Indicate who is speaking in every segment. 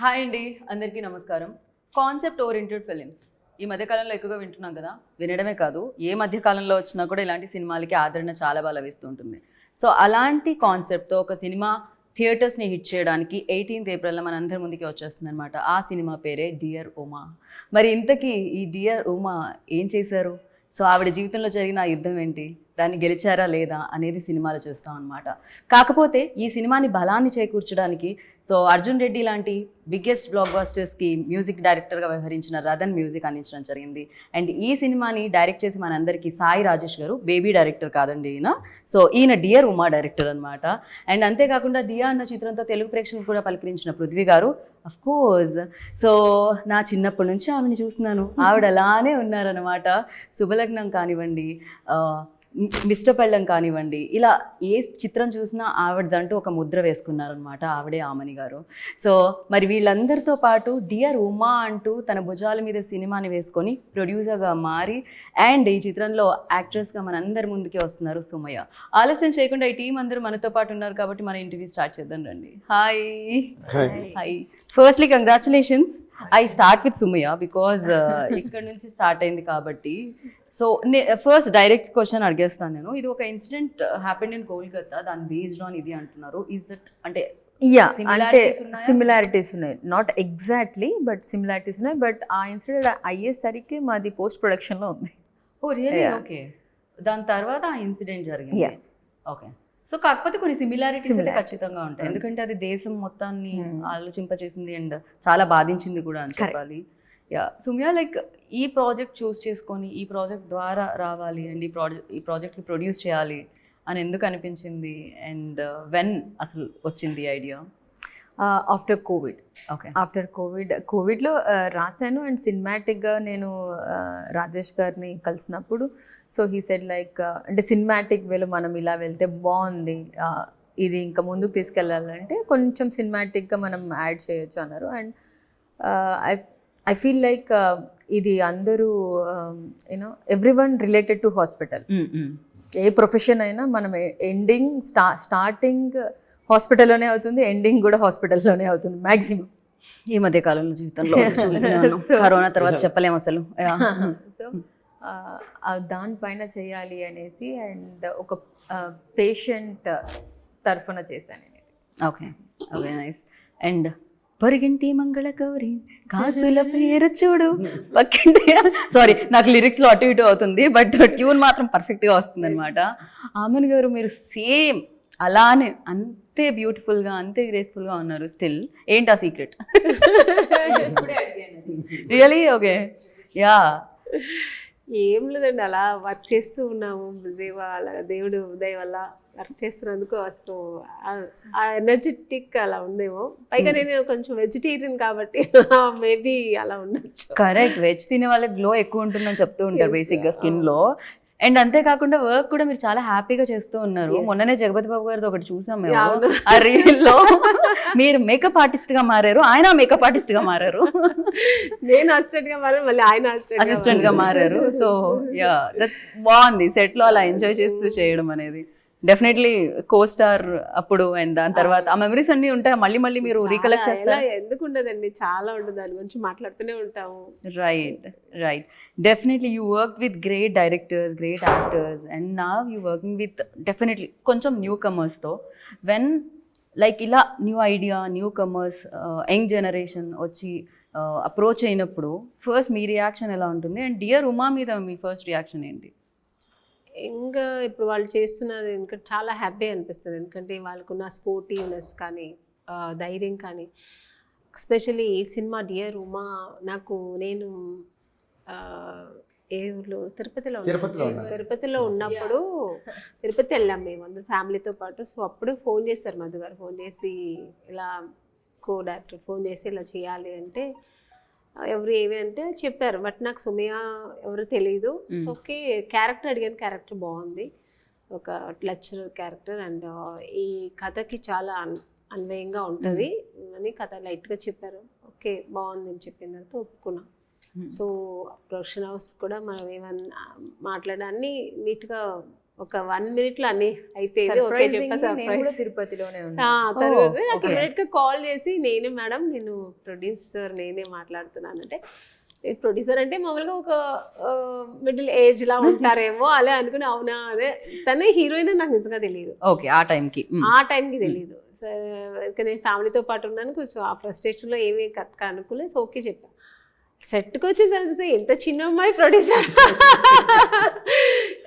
Speaker 1: Hi అండి, అందరికీ నమస్కారం. కాన్సెప్ట్ ఓరియంటెడ్ ఫిలిమ్స్ ఈ మధ్యకాలంలో ఎక్కువగా వింటున్నాం కదా. వినడమే కాదు, ఏ మధ్యకాలంలో వచ్చినా కూడా ఇలాంటి సినిమాలకి ఆదరణ చాలా బాగా లభిస్తూ ఉంటుంది. సో అలాంటి కాన్సెప్ట్తో ఒక సినిమా థియేటర్స్ని హిట్ చేయడానికి 18th ఏప్రిల్లో మన అందరి ముందుకి వచ్చేస్తుంది అనమాట. ఆ సినిమా పేరే డియర్ ఉమా. మరి ఇంతకీ ఈ డియర్ ఉమా ఏం చేశారు? సో ఆవిడ జీవితంలో జరిగిన ఆ యుద్ధం ఏంటి, దాన్ని గెలిచారా లేదా అనేది సినిమాలో చూస్తాం అనమాట. కాకపోతే ఈ సినిమాని బలాన్ని చేకూర్చడానికి సో అర్జున్ రెడ్డి లాంటి బిగ్గెస్ట్ బ్లాక్ బస్టర్స్కి మ్యూజిక్ డైరెక్టర్గా వ్యవహరించిన రతన్ మ్యూజిక్ అందించడం జరిగింది. అండ్ ఈ సినిమాని డైరెక్ట్ చేసి మనందరికీ సాయి రాజేష్ గారు, బేబీ డైరెక్టర్ కాదండి ఈయన. సో ఈయన డియర్ ఉమా డైరెక్టర్ అనమాట. అండ్ అంతేకాకుండా దియా అన్న చిత్రంతో తెలుగు ప్రేక్షకులు కూడా పలకరించిన పృథ్వీ గారు అఫ్ కోర్స్. సో నా చిన్నప్పటి నుంచి ఆవిడని చూస్తున్నాను, ఆవిడ అలానే ఉన్నారనమాట. శుభలగ్నం కానివ్వండి, మిస్టర్ పెళ్ళం కానివ్వండి, ఇలా ఏ చిత్రం చూసినా ఆవిడదంటూ ఒక ముద్ర వేసుకున్నారనమాట. ఆవిడే ఆమని గారు. సో మరి వీళ్ళందరితో పాటు డియర్ ఉమా అంటూ తన భుజాల మీద సినిమాని వేసుకొని ప్రొడ్యూసర్గా మారి అండ్ ఈ చిత్రంలో యాక్ట్రెస్గా మనందరి ముందుకే వస్తున్నారు సుమయ్య. ఆలస్యం చేయకుండా ఈ టీం అందరూ మనతో పాటు ఉన్నారు కాబట్టి మన ఇంటర్వ్యూ స్టార్ట్ చేద్దాం రండి. Hi hi. Firstly congratulations. I start with Sumayya because ఇక్కడ నుంచి స్టార్ట్ అయింది కాబట్టి. సో ఫస్ట్ డైరెక్ట్ క్వశ్చన్ అడిగేస్తాను నేను. ఇది ఒక ఇన్సిడెంట్ హ్యాపెండ్ ఇన్ కోల్కతా, దాని బేస్డ్ ఆన్ ఇది అంటున్నారు. ఈజ్ దట్ అంటే
Speaker 2: అంటే సిమిలారిటీస్ ఉన్నాయి, నాట్ ఎగ్జాక్ట్లీ బట్ సిమిలారిటీస్ ఉన్నాయి. బట్ ఆ ఇన్సిడెంట్ అయ్యేసరికి మాది పోస్ట్ ప్రొడక్షన్లో ఉంది.
Speaker 1: ఓ రియల్లీ? ఓకే. దాని తర్వాత ఆ ఇన్సిడెంట్ జరిగింది. ఓకే. సో కాకపోతే కొన్ని సిమిలారిటీస్ అయితే ఖచ్చితంగా ఉంటాయి, ఎందుకంటే అది దేశం మొత్తాన్ని ఆలోచింపచేసింది అండ్ చాలా బాధించింది కూడా అని చెప్పాలి. యా సుమ్యా, లైక్ ఈ ప్రాజెక్ట్ చూస్ చేసుకొని ఈ ప్రాజెక్ట్ ద్వారా రావాలి అండ్ ఈ ప్రాజెక్ట్కి ప్రొడ్యూస్ చేయాలి అని ఎందుకు అనిపించింది అండ్ వెన్ అసలు వచ్చింది idea?
Speaker 2: After Covid.
Speaker 1: Okay.
Speaker 2: After కోవిడ్లో రాశాను అండ్ సినిమాటిక్గా నేను రాజేష్ గారిని కలిసినప్పుడు సో హీ సెడ్ లైక్ అంటే సినిమాటిక్ వేలో మనం ఇలా వెళ్తే బాగుంది, ఇది ఇంకా ముందుకు తీసుకెళ్ళాలంటే కొంచెం సినిమాటిక్గా మనం యాడ్ చేయొచ్చు అన్నారు. అండ్ ఐ ఫీల్ లైక్ ఇది అందరూ you know everyone related to hospital. A profession అయినా మనం ఎండింగ్ స్టార్టింగ్ హాస్పిటల్లోనే అవుతుంది, ఎండింగ్ కూడా హాస్పిటల్లోనే అవుతుంది మ్యాక్సిమం
Speaker 1: ఈ మధ్య కాలంలో జీవితంలో. కరోనా తర్వాత చెప్పలేము అసలు.
Speaker 2: సో దానిపైన చేయాలి అనేసి అండ్ ఒక పేషెంట్ తరఫున చేశాను నేను.
Speaker 1: Okay okay, nice. అండ్ పొరిగింటి మంగళ గౌరి కాసుల పేరు చూడు పక్కింటి, సారీ నాకు లిరిక్స్లో అటు ఇటు అవుతుంది బట్ ట్యూన్ మాత్రం పర్ఫెక్ట్గా వస్తుంది అనమాట. ఆమన్ గారు మీరు సేమ్ అలానే అంతే బ్యూటిఫుల్గా అంతే గ్రేస్ఫుల్గా ఉన్నారు స్టిల్. ఏంటి ఆ సీక్రెట్? రియలీ? ఓకే. యా
Speaker 3: ఏం లేదండి, అలా వర్క్ చేస్తూ ఉన్నాము బిజీగా, అలా దేవుడు దయ వల్ల వర్క్ చేస్తున్నందుకు అసలు ఆ ఎనర్జెటిక్ అలా ఉందేమో. పైగా నేను కొంచెం వెజిటేరియన్ కాబట్టి మేబీ అలా ఉండొచ్చు.
Speaker 1: కరెక్ట్, వెజ్ తినే వాళ్ళకి గ్లో ఎక్కువ ఉంటుందని చెప్తూ ఉంటారు బేసిక్గా స్కిన్లో. అండ్ అంతేకాకుండా వర్క్ కూడా మీరు చాలా హ్యాపీగా చేస్తూ ఉన్నారు. మొన్ననే జగపతి బాబు గారితో ఒకటి చూసాం మేము ఆ రీల్లో. మీరు మేకప్ ఆర్టిస్ట్ గా మారారు, ఆయన మేకప్ ఆర్టిస్ట్ గా మారారు.
Speaker 3: నేను అసిస్టెంట్ గా మారాను, మళ్ళీ ఆయన
Speaker 1: అసిస్టెంట్ గా మారారు. సో యా దట్ బాగుంది, సెట్ లో అలా ఎంజాయ్ చేస్తూ చేయడం అనేది. డెఫినెట్లీ కో స్టార్ అప్పుడు అండ్ దాని తర్వాత ఆ మెమరీస్ అన్ని ఉంటాయి, మళ్ళీ మళ్ళీ మీరు రీకలెక్ట్ చేస్తారు.
Speaker 3: ఎందుకు ఉండదండి, చాలా ఉంటుంది, దాని గురించి మాట్లాడుతూనే ఉంటాము.
Speaker 1: Right right, definitely you work with great directors, great actors and now you working with definitely కొంచెం న్యూ కమర్స్తో. వెన్ లైక్ ఇలా new idea, new comers, young generation వచ్చి అప్రోచ్ అయినప్పుడు ఫస్ట్ మీ రియాక్షన్ ఎలా ఉంటుంది అండ్ డియర్ ఉమా మీద మీ ఫస్ట్ రియాక్షన్ ఏంటి?
Speaker 3: ఇంకా ఇప్పుడు వాళ్ళు చేస్తున్నది ఇంకా చాలా హ్యాపీ అనిపిస్తుంది, ఎందుకంటే వాళ్ళకున్న స్పోర్టివ్నెస్ కానీ ధైర్యం కానీ. ఎస్పెషల్లీ ఈ సినిమా డియర్ ఉమా నేను ఏ ఊర్లో తిరుపతిలో ఉన్నప్పుడు తిరుపతి వెళ్ళాం మేము అందరు ఫ్యామిలీతో పాటు. సో అప్పుడు ఫోన్ చేశారు మధు గారు, ఫోన్ చేసి ఇలా కో డైరెక్టర్ ఫోన్ చేసి ఇలా చేయాలి అంటే ఎవరు ఏవి అంటే చెప్పారు. బట్ నాకు సుమయ్య ఎవరు తెలీదు. ఓకే, క్యారెక్టర్ అడిగాను, క్యారెక్టర్ బాగుంది, ఒక లెక్చరర్ క్యారెక్టర్ అండ్ ఈ కథకి చాలా అన్వయంగా ఉంటుంది అని కథ లైట్గా చెప్పారు. ఓకే బాగుంది అని చెప్పిన తర్వాత ఒప్పుకున్నాం. సో ప్రొడక్షన్ హౌస్ కూడా మనం ఏమన్నా మాట్లాడాన్ని నీట్గా ఒక 1 minute లో అన్ని అయిపోయింది. ఓకే చెప్పా సర్ప్రైజ్.
Speaker 2: తిరుపతిలోనే
Speaker 3: తర్వాత నాకు ఇమీడియట్ గా కాల్ చేసి నేను మేడం నేను ప్రొడ్యూసర్ నేనే మాట్లాడుతున్నానంటే, ప్రొడ్యూసర్ అంటే మామూలుగా ఒక మిడిల్ ఏజ్ లా ఉంటారేమో అలా అనుకుని, అవునా అదే తనే హీరోయిన్ నాకు నిజంగా తెలియదు.
Speaker 1: ఓకే ఆ టైంకి
Speaker 3: తెలియదు. సో నేను ఫ్యామిలీతో పాటు ఉన్నాను, కొంచెం ఆ ఫ్రస్ట్రేషన్లో ఏమీ కరెక్ట్గా అనుకోలేదు. సో ఓకే చెప్పాను. సెట్కి వచ్చిన తర్వాత ఎంత చిన్న అమ్మాయి ప్రొడ్యూసర్,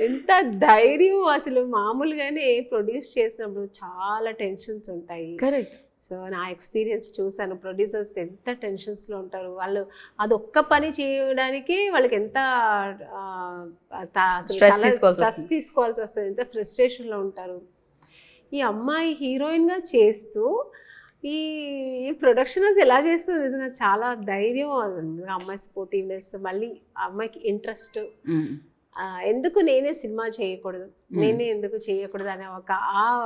Speaker 3: ఎంత ధైర్యం అసలు. మామూలుగానే ప్రొడ్యూస్ చేసినప్పుడు చాలా టెన్షన్స్ ఉంటాయి.
Speaker 2: కరెక్ట్.
Speaker 3: సో నా ఎక్స్పీరియన్స్ చూసాను, ప్రొడ్యూసర్స్ ఎంత టెన్షన్స్లో ఉంటారు. వాళ్ళు అది ఒక్క పని చేయడానికి వాళ్ళకి ఎంత స్ట్రెస్ తీసుకోవాల్సి వస్తుంది, ఎంత ఫ్రస్ట్రేషన్లో ఉంటారు. ఈ అమ్మాయి హీరోయిన్గా చేస్తూ ఈ ప్రొడక్షన్ ఎలా చేస్తుంది నిజంగా చాలా ధైర్యం. అమ్మాయి స్పోర్టివ్నెస్, మళ్ళీ అమ్మాయికి ఇంట్రెస్ట్, ఎందుకు నేనే సినిమా చేయకూడదు, నేనే ఎందుకు చేయకూడదు అనే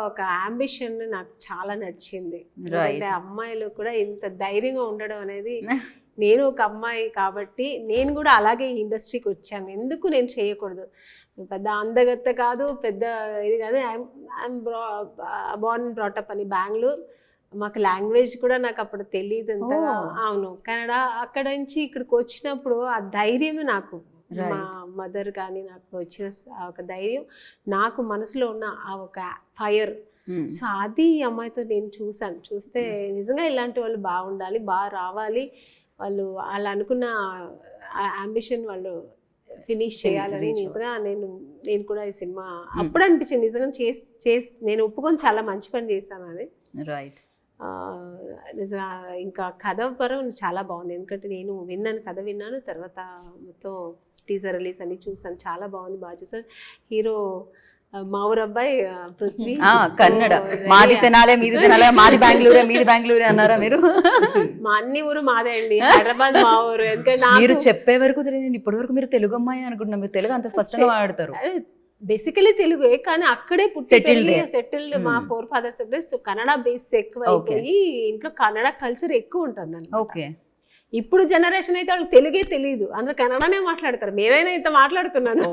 Speaker 3: ఒక అంబిషన్ నాకు చాలా నచ్చింది. అంటే అమ్మాయిలు కూడా ఇంత ధైర్యంగా ఉండడం అనేది, నేను ఒక అమ్మాయి కాబట్టి నేను కూడా అలాగే ఈ ఇండస్ట్రీకి వచ్చాను, ఎందుకు నేను చేయకూడదు. పెద్ద అందగత్త కాదు, పెద్ద ఇది కాదు. ఐఎమ్ బోర్న్ బ్రాటప్ అని బెంగళూరు. మాకు లాంగ్వేజ్ కూడా నాకు అప్పుడు తెలియదు ఎంతగా. అవును, కన్నడ. అక్కడ నుంచి ఇక్కడికి వచ్చినప్పుడు ఆ ధైర్యం నాకు, మా మదర్ కానీ నాకు వచ్చిన ఒక ధైర్యం, నాకు మనసులో ఉన్న ఆ ఒక ఫైర్. సో అది ఈ అమ్మాయితో నేను చూస్తే నిజంగా ఇలాంటి వాళ్ళు బాగుండాలి, బాగా రావాలి, వాళ్ళు వాళ్ళు అనుకున్న అంబిషన్ వాళ్ళు ఫినిష్ చేయాలని. నిజంగా నేను కూడా ఈ సినిమా అప్పుడు అనిపించింది నిజంగా నేను ఒప్పుకొని చాలా మంచి పని చేశాను అది.
Speaker 1: రైట్.
Speaker 3: నిజంగా ఇంకా కథ పరం చాలా బాగుంది, ఎందుకంటే నేను కథ విన్నాను, తర్వాత మొత్తం టీజర్ రిలీజ్ అన్ని చూసాను, చాలా బాగుంది, బాగా చూసాను. హీరో మా ఊరు అబ్బాయి పృథ్వీ,
Speaker 1: కన్నడ. మాది తెనాలే మీది తెనాలే, మాది బెంగళూరే మీది బెంగళూరే అన్నారా మీరు?
Speaker 3: మా అన్ని ఊరు మాదే అండి, హైదరాబాద్ మా ఊరు. ఎందుకంటే
Speaker 1: మీరు చెప్పే వరకు తెలియదు, ఇప్పటి వరకు మీరు తెలుగు అమ్మాయి అనుకుంటున్నాను, మీరు తెలుగు అంత స్పష్టంగా మాట్లాడతారు.
Speaker 3: బేసికలీ తెలుగే, కానీ అక్కడే సెటిల్డ్ మా forefathers. So Kannada base ఎక్కువ అయిపోయి ఇంట్లో కన్నడ కల్చర్ ఎక్కువ ఉంటుంది.
Speaker 1: ఓకే.
Speaker 3: ఇప్పుడు జనరేషన్ అయితే వాళ్ళకి తెలుగే తెలియదు, అందరూ కన్నడనే మాట్లాడతారు. నేనైనా ఇంత మాట్లాడుతున్నాను.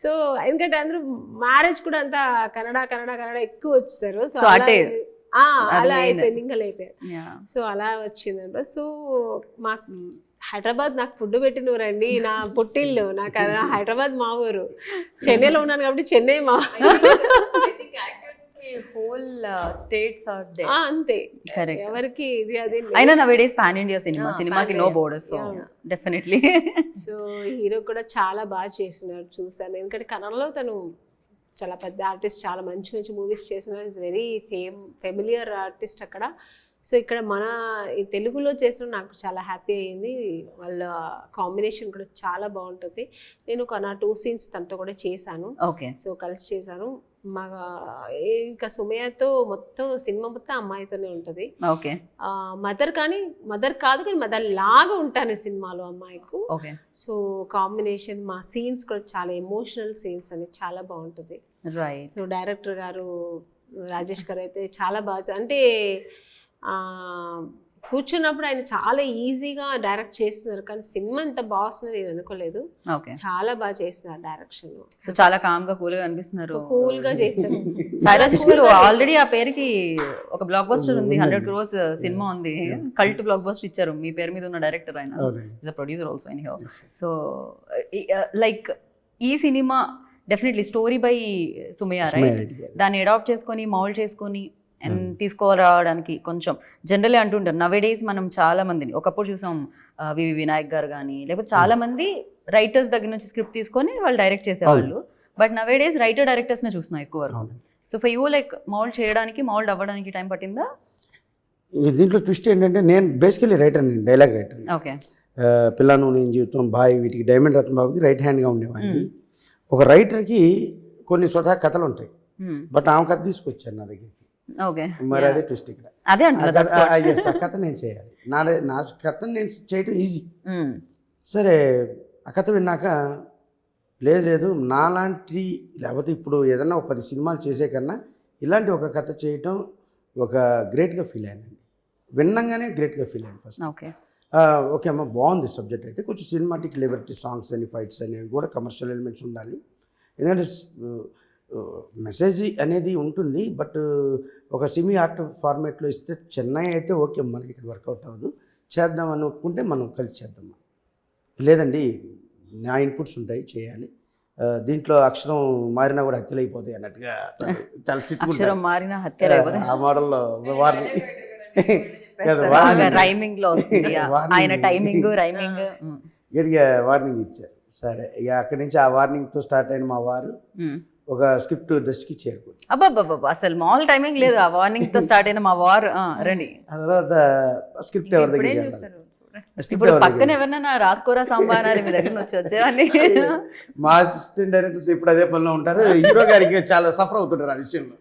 Speaker 3: సో ఎందుకంటే అందరూ మ్యారేజ్ కూడా అంతా కన్నడ ఎక్కువ వచ్చేసారు. సో అలా అయిపోయింది, ఇంకా అయిపోయారు. సో అలా వచ్చిందంట. సో మాకు హైదరాబాద్ నాకు ఫుడ్ పెట్టినూరండి, నా పుట్టిల్లు. నాకు హైదరాబాద్ మా ఊరు. చెన్నైలో ఉన్నాను కాబట్టి చెన్నై మా
Speaker 2: హోల్ స్టేట్స్ ఆర్ దేర్.
Speaker 3: అంతే,
Speaker 1: కరెక్ట్.
Speaker 3: ఎవరికి ఇది అది.
Speaker 1: అయినా నవేడేస్ పాన్ ఇండియా సినిమాకి no borders, so definitely.
Speaker 3: So hero కూడా చాలా బాగా చేస్తున్నారు, చూసాను. ఎందుకంటే కన్నడలో తను చాలా పెద్ద ఆర్టిస్ట్, చాలా మంచి మూవీస్ చేస్తున్నారు. ఇట్స్ వెరీ ఫెమిలియర్ ఆర్టిస్ట్ అక్కడ. సో ఇక్కడ మన ఈ తెలుగులో చేసిన నాకు చాలా హ్యాపీ అయ్యింది. వాళ్ళ కాంబినేషన్ కూడా చాలా బాగుంటుంది. నేను ఒక నా 2 scenes తనతో కూడా చేశాను.
Speaker 1: ఓకే.
Speaker 3: సో కలిసి చేశాను. మా ఇంకా సుమయ్యతో మొత్తం సినిమా మొత్తం అమ్మాయితోనే ఉంటుంది.
Speaker 1: ఓకే.
Speaker 3: మదర్ కాదు కానీ మదర్ లాగా ఉంటాను సినిమాలో అమ్మాయికు.
Speaker 1: ఓకే.
Speaker 3: సో కాంబినేషన్, మా సీన్స్ కూడా చాలా ఎమోషనల్ సీన్స్ అని చాలా బాగుంటుంది.
Speaker 1: రైట్.
Speaker 3: సో డైరెక్టర్ గారు రాజేష్ గారు అయితే చాలా బాగా, అంటే కూర్చున్నప్పుడు ఆయన చాలా ఈజీగా డైరెక్ట్ చేస్తున్నారు, కానీ సినిమా ఎంత బాగుంది నేను అనుకోలేదు. చాలా బాగా చేస్తున్నారు డైరెక్షన్.
Speaker 1: సో చాలా కామ్ గా కూల్ గా అనిపిస్తున్నారు,
Speaker 3: కూల్ గా చేస్తారు.
Speaker 1: రాజేష్ గారు ఆల్రెడీ ఆ పేరుకి ఒక బ్లాక్ బస్టర్ ఉంది, 100 crores సినిమా ఉంది, కల్ట్ బ్లాక్ బస్టర్ ఇచ్చారు మీ పేరు మీద ఉన్న డైరెక్టర్ ఆయన, is a producer also anyhow. So like ఈ cinema definitely story by Sumayya, right? దాన్ని అడాప్ట్ చేసుకొని మౌల్డ్ చేసుకొని అండ్ తీసుకురావడానికి కొంచెం జనరల్లీ అంటుంటారు నవేడేస్ మనం చాలా మందిని, ఒకప్పుడు చూసాం వివి వినాయక్ గారు కానీ, లేకపోతే చాలా మంది రైటర్స్ దగ్గర నుంచి స్క్రిప్ట్ తీసుకొని వాళ్ళు డైరెక్ట్ చేసేవాళ్ళు. బట్ నవేడేస్ రైటర్ డైరెక్టర్స్ నే చూస్తున్నాం ఎక్కువ వరకు. So for you like mould చేయడానికి, మౌల్డ్ అవ్వడానికి టైం పట్టిందా?
Speaker 4: దీంట్లో ట్విస్ట్ ఏంటంటే నేను బేసికలీ రైటర్, నేను డైలాగ్ రైటర్.
Speaker 1: ఓకే.
Speaker 4: పిల్లను నేను జీవితం బాయ్ వీటికి డైమండ్ రత్న బాబుకి రైట్ హ్యాండ్గా ఉండేవాడిని. ఒక రైటర్కి కొన్ని స్వతహా కథలు ఉంటాయి, బట్ ఆమె కథ తీసుకొచ్చాను నా దగ్గరికి.
Speaker 1: ఓకే.
Speaker 4: మరి అదే ట్విస్ట్ ఇక్కడ.
Speaker 1: అదే
Speaker 4: ఆ కథ నేను చేయాలి, నా కథను నేను చేయడం ఈజీ. సరే ఆ కథ విన్నాక లేదు నాలాంటి, లేకపోతే ఇప్పుడు ఏదన్నా ఒక 10 సినిమాలు చేసే కన్నా ఇలాంటి ఒక కథ చేయటం ఒక గ్రేట్గా ఫీల్ అయ్యానండి. విన్నంగానే గ్రేట్గా ఫీల్ అయ్యాను ఫస్ట్. ఓకే అమ్మ బాగుంది సబ్జెక్ట్, అయితే కొంచెం సినిమాటిక్ లిబర్టీ, సాంగ్స్ అని, ఫైట్స్ అనేవి కూడా కమర్షియల్ ఎలిమెంట్స్ ఉండాలి, ఎందుకంటే మెసేజ్ అనేది ఉంటుంది, బట్ ఒక సెమీ ఆర్ట్ ఫార్మేట్లో ఇస్తే చెన్నై అయితే ఓకే, మనకి ఇక్కడ వర్కౌట్ అవ్వదు, చేద్దాం అని ఒప్పుకుంటే మనం కలిసి చేద్దాం. లేదండి నా ఇన్పుట్స్ ఉంటాయి చేయాలి, దీంట్లో అక్షరం మారినా కూడా హత్యలు అయిపోతాయి అన్నట్టుగా చాలా
Speaker 1: అక్షరం మారిన హత్యలు
Speaker 4: ఆ మోడల్లో వారిని
Speaker 1: రైమింగ్ లో ఆయన టైమింగ్ రైమింగ్
Speaker 4: గట్టిగా వార్నింగ్ ఇచ్చారు. సరే ఇక అక్కడి నుంచి ఆ వార్నింగ్తో స్టార్ట్ అయిన మా వారు ఒక స్క్రిప్ట్ దశకి చేరుకుంది.
Speaker 1: అబ్బాబ్బా అసలు మామూలు టైమింగ్ లేదు, ఆ వార్నింగ్ తో స్టార్ట్ అయిన మా వారు రండి.
Speaker 4: ఆ తర్వాత స్క్రిప్ట్ ఎవరి దగ్గర
Speaker 1: ఇప్పుడు పక్కన ఎవరన్నా రాసుకోరా సాంబార్ అని మీ దగ్గర వచ్చి వచ్చేవాడిని.
Speaker 4: మా అసిస్టెంట్ డైరెక్టర్స్ ఇప్పుడు అదే పనిలో ఉంటారు. హీరో గారికి చాలా సఫర్ అవుతుంటారు ఆ విషయంలో.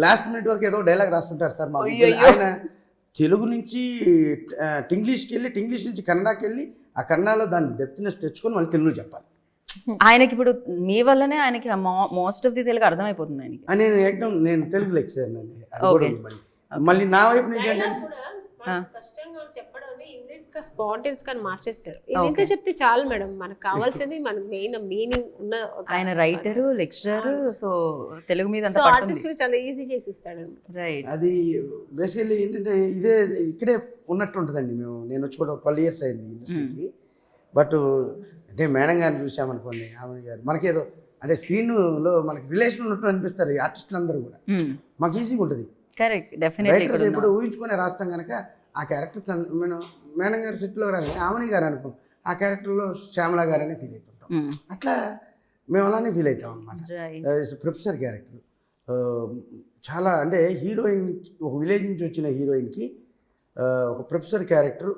Speaker 4: లాస్ట్ మినిట్ వరకు ఏదో డైలాగ్ రాస్తుంటారు సార్ మాకు. ఆయన తెలుగు నుంచి ఇంగ్లీష్కి వెళ్ళి, ఇంగ్లీష్ నుంచి కన్నడకి వెళ్ళి, ఆ కన్నడలో దాని డెప్త్నెస్ తెచ్చుకొని మళ్ళీ తెలుగు చెప్పాలి.
Speaker 1: ఆయనకి ఇప్పుడు మీ వల్లనే ఆయనకి మోస్ట్ ఆఫ్ ది తెలుగు అర్థమైపోతుంది ఆయనకి.
Speaker 4: నేను తెలుగు లెక్చరర్ అండి. మళ్ళీ నా వైపు నుంచి
Speaker 3: కష్టంగా చెప్పడం స్పాంటేనియస్ గా మార్చేస్తాడు. ఇంకా చెప్తే చాలు మేడం, మనకు కావాల్సింది మనకు మెయిన్ మీనింగ్ ఉన్న.
Speaker 1: ఆయన రైటర్, లెక్చరర్, సో తెలుగు మీద
Speaker 3: ఆర్టిస్ట్ చాలా ఈజీ చేసి ఇస్తాడు.
Speaker 1: రైట్.
Speaker 4: అది బేసికల్లీ ఏంటంటే ఇదే ఇక్కడే ఉన్నట్టు ఉంటుందండి. నేను వచ్చి కూడా 12 years అయింది ఇండస్ట్రీకి. బట్ అంటే మేడం గారిని చూసామనుకోండి, ఆమె గారు మనకేదో అంటే స్క్రీన్లో మనకి రిలేషన్ ఉన్నట్టు అనిపిస్తారు ఈ ఆర్టిస్టులు అందరూ కూడా. మాకు ఈజీగా ఉంటుంది.
Speaker 1: Correct, definitely.
Speaker 4: రైటర్స్ ఎప్పుడు ఊహించుకొని రాస్తాం కనుక ఆ క్యారెక్టర్ మేడం గారి సెట్లో రాని ఆమెని గారు అనుకో, ఆ క్యారెక్టర్లో శ్యామల గారని ఫీల్ అవుతుంటాం. అట్లా మేము అలానే ఫీల్ అవుతాం అనమాట. ప్రొఫెసర్ క్యారెక్టర్ చాలా అంటే హీరోయిన్, ఒక విలేజ్ నుంచి వచ్చిన హీరోయిన్కి ఒక ప్రొఫెసర్ క్యారెక్టర్,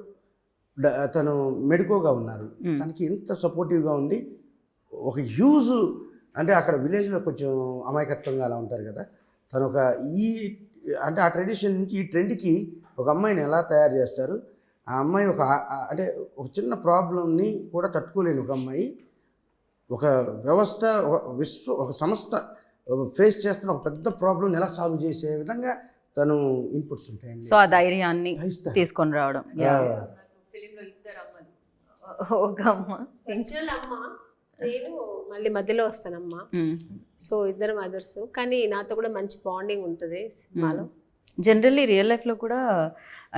Speaker 4: తను మెడికోగా ఉన్నారు, తనకి ఎంత సపోర్టివ్గా ఉండి ఒక హ్యూజ్ అంటే అక్కడ విలేజ్లో కొంచెం అమాయకత్వంగా అలా ఉంటారు కదా, తను ఒక అంటే ఆ ట్రెడిషన్ నుంచి ఈ ట్రెండ్కి ఒక అమ్మాయిని ఎలా తయారు చేస్తారు. ఆ అమ్మాయి అంటే ఒక చిన్న ప్రాబ్లంని కూడా తట్టుకోలేని ఒక అమ్మాయి ఒక వ్యవస్థ, ఒక సంస్థ ఫేస్ చేస్తున్న ఒక పెద్ద ప్రాబ్లం ఎలా సాల్వ్ చేసే విధంగా తను ఇన్పుట్స్ ఉంటాయండి.
Speaker 1: సో ఆ ధైర్యాన్ని తీసుకొని రావడం.
Speaker 3: నేను మళ్ళీ మధ్యలో వస్తానమ్మా. సో ఇద్దరు మదర్స్, కానీ నాతో కూడా మంచి బాండింగ్ ఉంటుంది సినిమాలో.
Speaker 1: జనరల్లీ రియల్ లైఫ్లో కూడా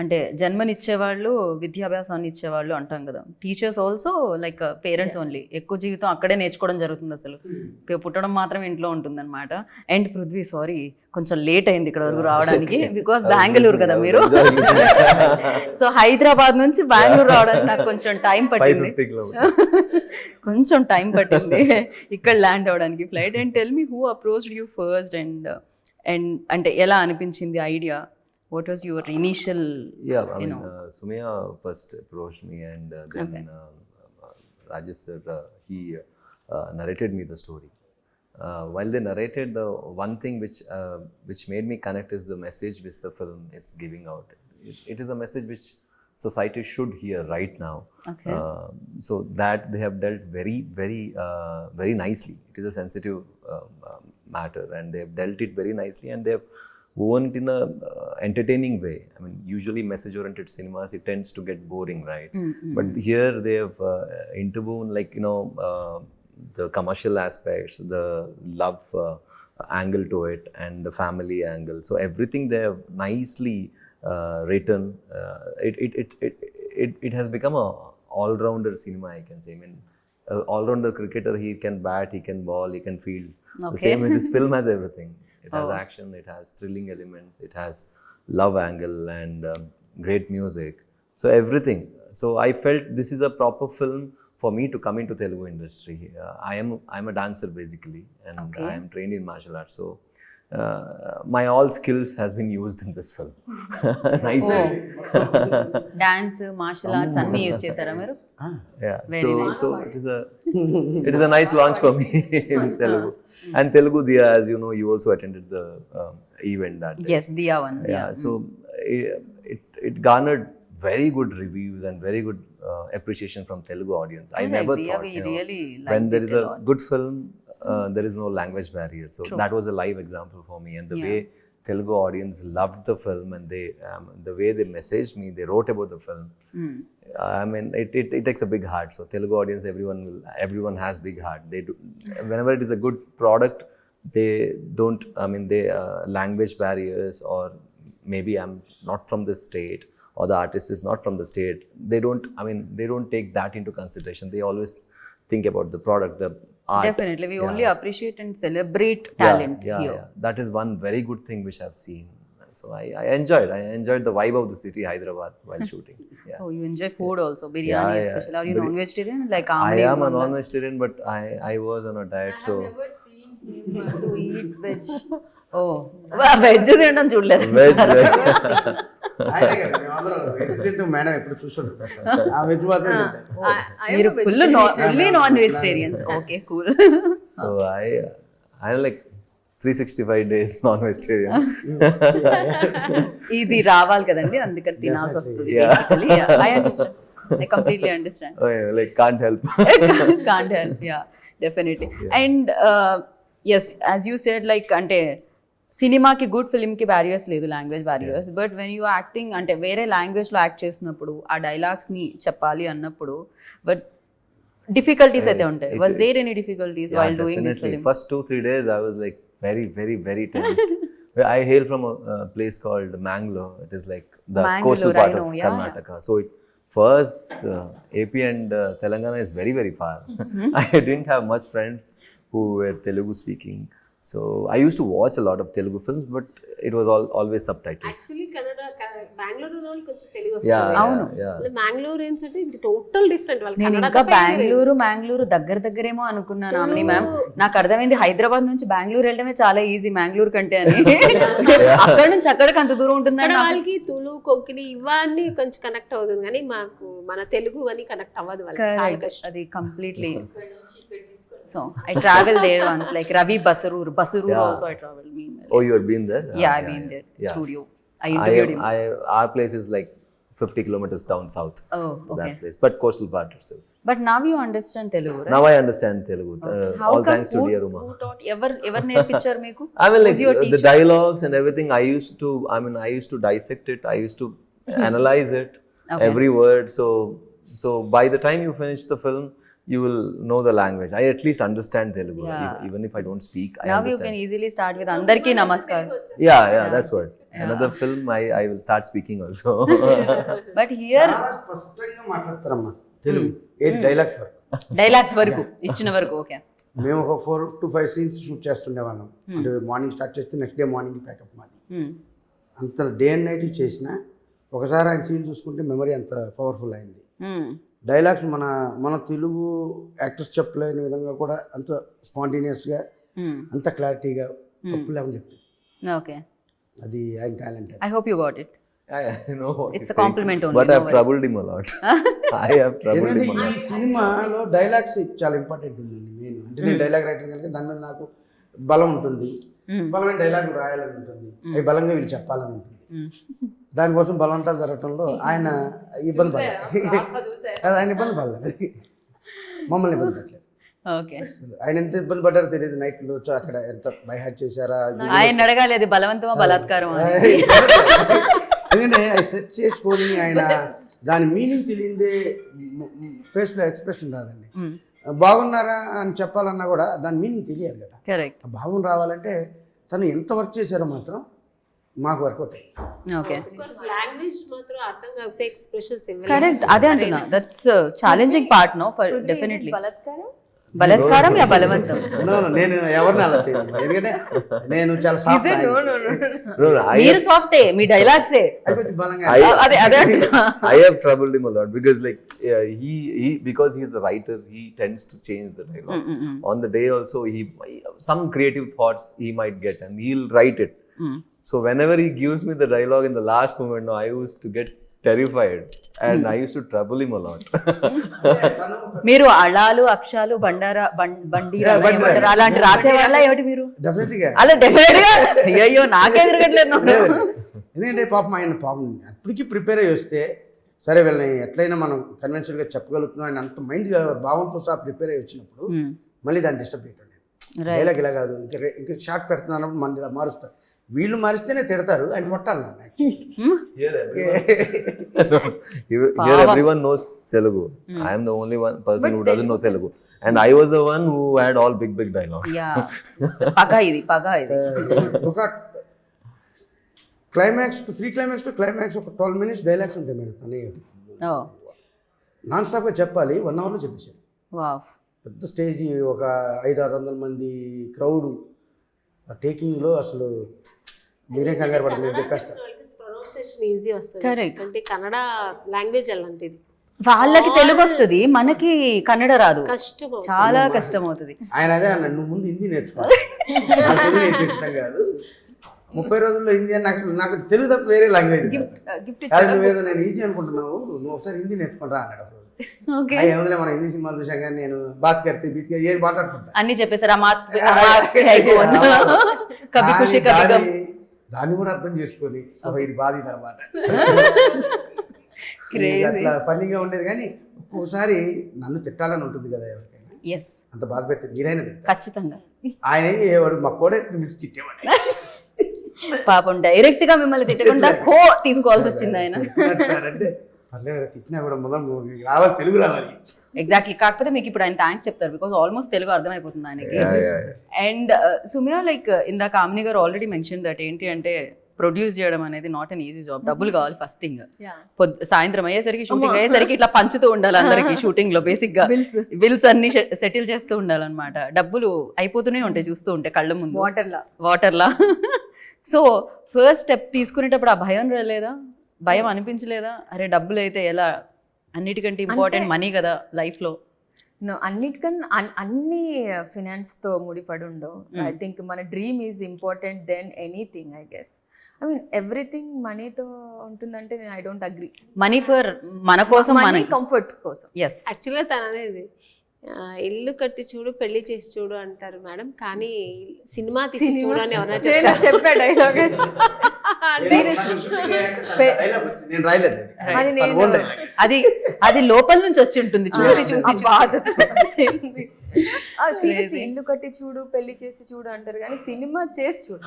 Speaker 1: అంటే జన్మనిచ్చేవాళ్ళు విద్యాభ్యాసాన్ని ఇచ్చేవాళ్ళు అంటాం కదా. Teachers also like parents only. ఎక్కువ జీవితం అక్కడే నేర్చుకోవడం జరుగుతుంది. అసలు పుట్టడం మాత్రం ఇంట్లో ఉంటుంది అనమాట. అండ్ పృథ్వీ, సారీ కొంచెం లేట్ అయింది ఇక్కడ వరకు రావడానికి, బికాస్ బెంగళూరు కదా మీరు. సో హైదరాబాద్ నుంచి బెంగళూరు రావడానికి నాకు కొంచెం టైం పట్టింది, కొంచెం టైం పట్టింది ఇక్కడ ల్యాండ్ అవ్వడానికి flight. And tell me who approached you first and అంటే ఎలా అనిపించింది idea? What was your initial?
Speaker 5: Yeah, I mean, Sumaya first approached me, and then Rajesh sir, he narrated me the story. While they narrated, the one thing which made me connect is the message which the film is giving out. It is a message which society should hear right now.
Speaker 1: Okay.
Speaker 5: So that they have dealt very nicely. It is a sensitive matter, and they have dealt it very nicely, and they have woven it in a entertaining way. I mean, usually message-oriented cinemas, it tends to get boring, right? But here they have interwoven, like, the commercial aspects, the love angle to it, and the family angle. So everything they have nicely written. It has become a all-rounder cinema, I can say. I mean, all-rounder cricketer, he can bat, he can ball, he can field. The same way this film has everything. It has action, it has thrilling elements, it has love angle, and great music. So everything. So I felt this is a proper film for me to come into Telugu industry. I'm a dancer basically, and I am trained in martial arts. So my all skills has been used in this film. Nicely.
Speaker 1: Dance, martial arts, anni use chesara meru?
Speaker 5: Yeah. So it is a nice launch for me in Telugu. And Telugu Diya, as you know, you also attended the event that day.
Speaker 1: Yes, Diya one.
Speaker 5: Yeah. So it garnered very good reviews and very good appreciation from Telugu audience. I never
Speaker 1: Diya,
Speaker 5: thought,
Speaker 1: we really
Speaker 5: when there
Speaker 1: liked
Speaker 5: is
Speaker 1: it a
Speaker 5: a good film, there is no language barrier. So that was a live example for me, and the way Telugu audience loved the film, and they the way they messaged me, they wrote about the film. I mean, it takes a big heart. So Telugu audience, everyone has big heart. They do, whenever it is a good product, they don't. I mean, they language barriers, or maybe I'm not from this state, or the artist is not from the state. They don't. I mean, they don't take that into consideration. They always think about the product, the art.
Speaker 1: Definitely, we only appreciate and celebrate talent here.
Speaker 5: Yeah. That is one very good thing which I've seen. So I enjoyed the vibe of the city, Hyderabad, while shooting. Yeah.
Speaker 1: Oh, you enjoy food also, biryani
Speaker 5: Yeah.
Speaker 1: especially. Are you non-vegetarian? Like
Speaker 5: I am a non-vegetarian, but I was on a diet, so
Speaker 1: to eat veg. Oh, veg తినడం చూడలేదు.
Speaker 5: veg.
Speaker 4: ఆయనే కదా, మేమందరం veg తింటూ madam ఎప్పుడు చూస్తుంటాం. ఆ veg మాత్రం తింటాం.
Speaker 1: మీరు fully non vegetarians. Okay, cool.
Speaker 5: So I like 365 days non-vegetarian.
Speaker 1: ఇది రావాలి కదండి, అందుకని తినాల్సి వస్తుంది. Basically I understand, I completely understand.
Speaker 5: Oh, yeah, like can't help.
Speaker 1: Can't help, yeah, definitely. And yes, as you said, like అంటే సినిమాకి good ఫిల్మ్కి barriers లేదు, language barriers. But when you acting అంటే వేరే లాంగ్వేజ్లో యాక్ట్ చేసినప్పుడు ఆ డైలాగ్స్ని చెప్పాలి అన్నప్పుడు బట్ డిఫికల్టీస్ అయితే ఉంటాయి. Was there any difficulties while doing this film?
Speaker 5: First 2-3 days I was like very tensed. I hail from a place called Mangalore. It is like the coastal part of Karnataka. So for us, AP and Telangana is very far. I didn't have much friends who were Telugu speaking. So I used to watch a lot of Telugu films, but it was always subtitles.
Speaker 3: Actually Bengaluru వాళ్ళకి కొంచెం తెలుగు వస్తుంది.
Speaker 1: అవును,
Speaker 3: మ్యాంగ్లూరియన్స్ అంటే total different.
Speaker 1: నేను ఇంకా బెంగళూరు దగ్గరేమో అనుకున్నాను ఆమెని ma'am. నాకు అర్థమైంది హైదరాబాద్ నుంచి బెంగళూరు వెళ్ళడమే చాలా ఈజీ బెంగళూరు కంటే అని. అక్కడ నుంచి అక్కడికి అంత దూరం ఉంటుందని.
Speaker 3: వాళ్ళకి తులు కొక్కిని ఇవన్నీ కొంచెం కనెక్ట్ అవుతుంది, కానీ మాకు మన తెలుగు అని కనెక్ట్ అవ్వదు వాళ్ళకి. చాలా కష్టం
Speaker 1: అది completely. So I traveled there once, like Ravi Basarur also I traveled.
Speaker 5: Oh, you have been there?
Speaker 1: Yeah, I've been there. Studio. I interviewed him.
Speaker 5: Our place is like 50 kilometers down south.
Speaker 1: Oh, okay.
Speaker 5: That place, but coastal part itself.
Speaker 1: But now you understand Telugu, right?
Speaker 5: Now I understand Telugu. All thanks to dear Uma.
Speaker 1: Who taught? Ever నేర్పించారు మీకు?
Speaker 5: I mean, like the dialogues and everything. I used to dissect it. I used to analyze it, every word. So by the time you finish the film, you will know the language. I at least understand Telugu, even if I don't speak. I
Speaker 1: now
Speaker 5: understand.
Speaker 1: You can easily start with Andarki Namaskar.
Speaker 5: Yeah, that's what. Another film, I will start speaking also.
Speaker 1: But here
Speaker 4: చాలా స్పష్టంగా మాట్లాడతారమ్మా తెలుగు. ఏది dialogues వరకు,
Speaker 1: dialogues వరకు ఇచ్చిన వరకు. Okay,
Speaker 4: మేము ఒక 4 to 5 scenes shoot చేస్తుండేవాళ్ళం. అంటే మార్నింగ్ స్టార్ట్ చేస్తే నెక్స్ట్ డే మార్నింగ్ ప్యాకప్ మాది. అంత డే అండ్ నైట్ చేసిన ఒకసారి ఆయన సీన్ చూసుకుంటే మెమరీ అంత పవర్ఫుల్ అయింది. డైలాగ్స్ మన తెలుగు యాక్టర్స్ చెప్పలేని విధంగా కూడా అంత స్పాంటేనియస్గా, అంత క్లారిటీగా, తప్పు లేకుండా చెప్తారు.
Speaker 1: ఓకే,
Speaker 4: అది ఆయన talent.
Speaker 1: I hope you got it.
Speaker 5: I know what
Speaker 1: It's a compliment only.
Speaker 5: But I've troubled him a lot. I have troubled him a
Speaker 4: ఈ
Speaker 5: lot.
Speaker 4: సినిమాలో డైలాగ్స్ చాలా ఇంపార్టెంట్ ఉందండి. నేను అంటే నేను డైలాగ్ రైటర్ కనుక దాని మీద నాకు బలం ఉంటుంది. బలమైన డైలాగ్ రాయాలని ఉంటుంది, అవి బలంగా వీళ్ళు చెప్పాలని ఉంటుంది. దానికోసం బలవంతాలు జరగటంలో ఆయన ఇబ్బంది పడలేదు. ఆయన ఇబ్బంది పడలేదు, మమ్మల్ని ఇబ్బంది పెట్టలేదు.
Speaker 1: ఓకే,
Speaker 4: ఆయన ఎంత ఇబ్బంది పడ్డారో తెలియదు. నైట్లో అక్కడ ఎంత బై హ్యాడ్ చేశారా,
Speaker 1: ఆయన అడగాలి అది బలవంతమా బలాత్కారం.
Speaker 4: ఎందుకంటే అది సెర్చ్ చేసుకొని ఆయన దాని మీనింగ్ తెలియందే ఫేస్లో ఎక్స్ప్రెషన్ రాదండి. బాగున్నారా అని చెప్పాలన్నా కూడా దాని మీనింగ్ తెలియాలి కదా.
Speaker 1: కరెక్ట్.
Speaker 4: ఆ భావం రావాలంటే తను ఎంత వర్క్ చేశారో మాత్రం మాకు వర్కౌట్ అయ్యింది.
Speaker 1: ఓకే,
Speaker 3: లాంగ్వేజ్ మాత్రం అర్థం కాకపోతే ఎక్స్ప్రెషన్స్
Speaker 1: కరెక్ట్. అదే అంటున్నా, that's challenging part no for definitely. బలాత్కారం యా బలవంతం?
Speaker 4: నేను ఎవరిని అలా చేయను, ఎందుకంటే నేను చాలా సాఫ్ట్.
Speaker 1: మీరు సాఫ్టే, మీ డైలాగ్సే
Speaker 4: కొంచెం బలంగా.
Speaker 5: I have troubled him a lot because like he because he is a writer, he tends to change the dialogues. On the day also, some creative thoughts he might get and he'll write it. So whenever he gives me the dialogue in the last moment, I used to get terrified and I used to trouble him a lot.
Speaker 1: మీరు అళాలు అక్షాలు బండారా బండి అలాంటి రాసేవాళ్ళ ఏమిటి మీరు?
Speaker 4: డెఫినెట్గా
Speaker 1: అలా డెఫినెట్గా. అయ్యో నాకే తిరగట్లేదు.
Speaker 4: ఎందుకంటే ఆయన పాపం అప్పటికి ప్రిపేర్ అయ్యి వస్తే సరే వీళ్ళని ఎట్లయినా మనం కన్వెన్షన్గా చెప్పగలుగుతున్నాం ఆయన అంత మైండ్గా భావంతో సహా ప్రిపేర్ అయ్యి వచ్చినప్పుడు మళ్ళీ దాన్ని డిస్టర్బ్ చేయటం. డైలాగ్ ఇలా కాదు, ఇంకా షార్ట్ పెడుతున్నప్పుడు మన ఇలా మారుస్తారు. వీళ్ళు మారిస్తేనే తిడతారు, ఆయన కొట్టాలి నన్ను.
Speaker 5: Here everyone knows Telugu. I am the only one person who doesn't know Telugu. And I was the one who had all big dialogues.
Speaker 1: పగ ఇది.
Speaker 4: ఒక climax to free climax to climax ఒక 12 minutes డైలాగ్స్ ఉంటాయి madam. అని non స్టాప్గా చెప్పాలి, 1 hourలో చెప్పేసాడు. పెద్ద stage, ఒక 500-600 మంది క్రౌడ్, ఆ టేకింగ్లో అసలు మీరే కంగారు పడలేదు, చెప్పేస్తారు.
Speaker 3: ప్రొనౌన్సియేషన్ ఈజీ వస్తుంది, అంటే కన్నడ లాంగ్వేజ్ అలాంటిది.
Speaker 1: వాళ్ళకి తెలుగు వస్తుంది, మనకి కన్నడ రాదు,
Speaker 3: కష్టం,
Speaker 1: చాలా కష్టం అవుతుంది.
Speaker 4: ఆయన అదే అన్నాడు, నువ్వు ముందు హిందీ నేర్చుకోవాలి, తెలుగు నేర్పించడం కాదు, 30 రోజుల్లో హిందీ అని. నాకు తెలుగు తప్ప వేరే లాంగ్వేజ్ కాదు, నువ్వేదో నేను ఈజీ అనుకుంటున్నావు, నువ్వు ఒకసారి హిందీ నేర్చుకుంటా అన్నాడు. ఏముందిలే, మనం హిందీ సినిమాలు చూసాం కానీ నేను బాత్ కర్తే బీత్గా ఏది మాట్లాడుకుంటా
Speaker 1: అన్ని చెప్పేసారు.
Speaker 4: దాన్ని కూడా అర్థం చేసుకొని ఇది బాధ అనమాట. అట్లా ఫన్నీగా ఉండేది. కానీ ఒక్కోసారి నన్ను తిట్టాలని ఉంటుంది కదా ఎవరికైనా, అంత బాధ పెడితే మీరైనా
Speaker 1: ఖచ్చితంగా.
Speaker 4: ఆయన ఏం చేయవాడు, మా కూడా మిక్స్ తిట్టేవాడు.
Speaker 1: పాపం డైరెక్ట్ గా మిమ్మల్ని తిట్టకుండా కో తీసుకోవాల్సి వచ్చింది ఆయన.
Speaker 4: సార్ అంటే పర్లేదు, తిట్టినా కూడా మనం రావాలి, తెలుగు రావాలి.
Speaker 1: ఎగ్జాక్ట్లీ. కాకపోతే మీకు ఇప్పుడు ఆయన థ్యాంక్స్ చెప్తారు, బికాస్ ఆల్మోస్ట్ తెలుగు అర్థమైపోతుంది ఆయనకి. అండ్ సుమియా, లైక్ ఇందాక కామిని గారు ఆల్రెడీ మెన్షన్ దట్ ఏంటి అంటే ప్రొడ్యూస్ చేయడం అనేది నాట్ అన్ ఈజీ జాబ్. డబ్బులు కావాలి ఫస్ట్ థింగ్. సాయంత్రం అయ్యేసరికి, షూటింగ్ అయ్యేసరికి ఇట్లా పంచుతూ ఉండాలి అందరికి షూటింగ్ లో. బేసిక్ గా బిల్స్ అన్ని సెటిల్ చేస్తూ ఉండాలన్నమాట. డబ్బులు అయిపోతూనే ఉంటాయి చూస్తూ ఉంటే కళ్ళ ముందు, వాటర్లా. సో ఫస్ట్ స్టెప్ తీసుకునేటప్పుడు ఆ భయం రాలేదా, భయం అనిపించలేదా? అరే డబ్బులు అయితే ఎలా, అన్నిటికంటే ఇంపార్టెంట్ మనీ కదా లైఫ్లో.
Speaker 2: అన్నిటికన్నా అన్ని ఫినాన్స్తో ముడిపడి ఉండవు. ఐ థింక్ మన dream is important than anything. I guess I mean everything మనీతో ఉంటుందంటే నేను I don't agree.
Speaker 1: Money for మన కోసం,
Speaker 2: మనీ కంఫర్ట్ కోసం.
Speaker 1: ఎస్,
Speaker 3: యాక్చువల్గా తన అనేది ఇల్లు కట్టి చూడు పెళ్లి చేసి చూడు అంటారు మేడం, కానీ సినిమా తీసి చూడు అని ఎవరైనా
Speaker 2: చెప్పే డైలాగ్
Speaker 1: అది లోపల నుంచి వచ్చి ఉంటుంది, చూసి చూసి బాధతో.
Speaker 2: ఇల్లు కట్టి చూడు పెళ్లి చేసి చూడు అంటారు, కానీ సినిమా చేసి చూడు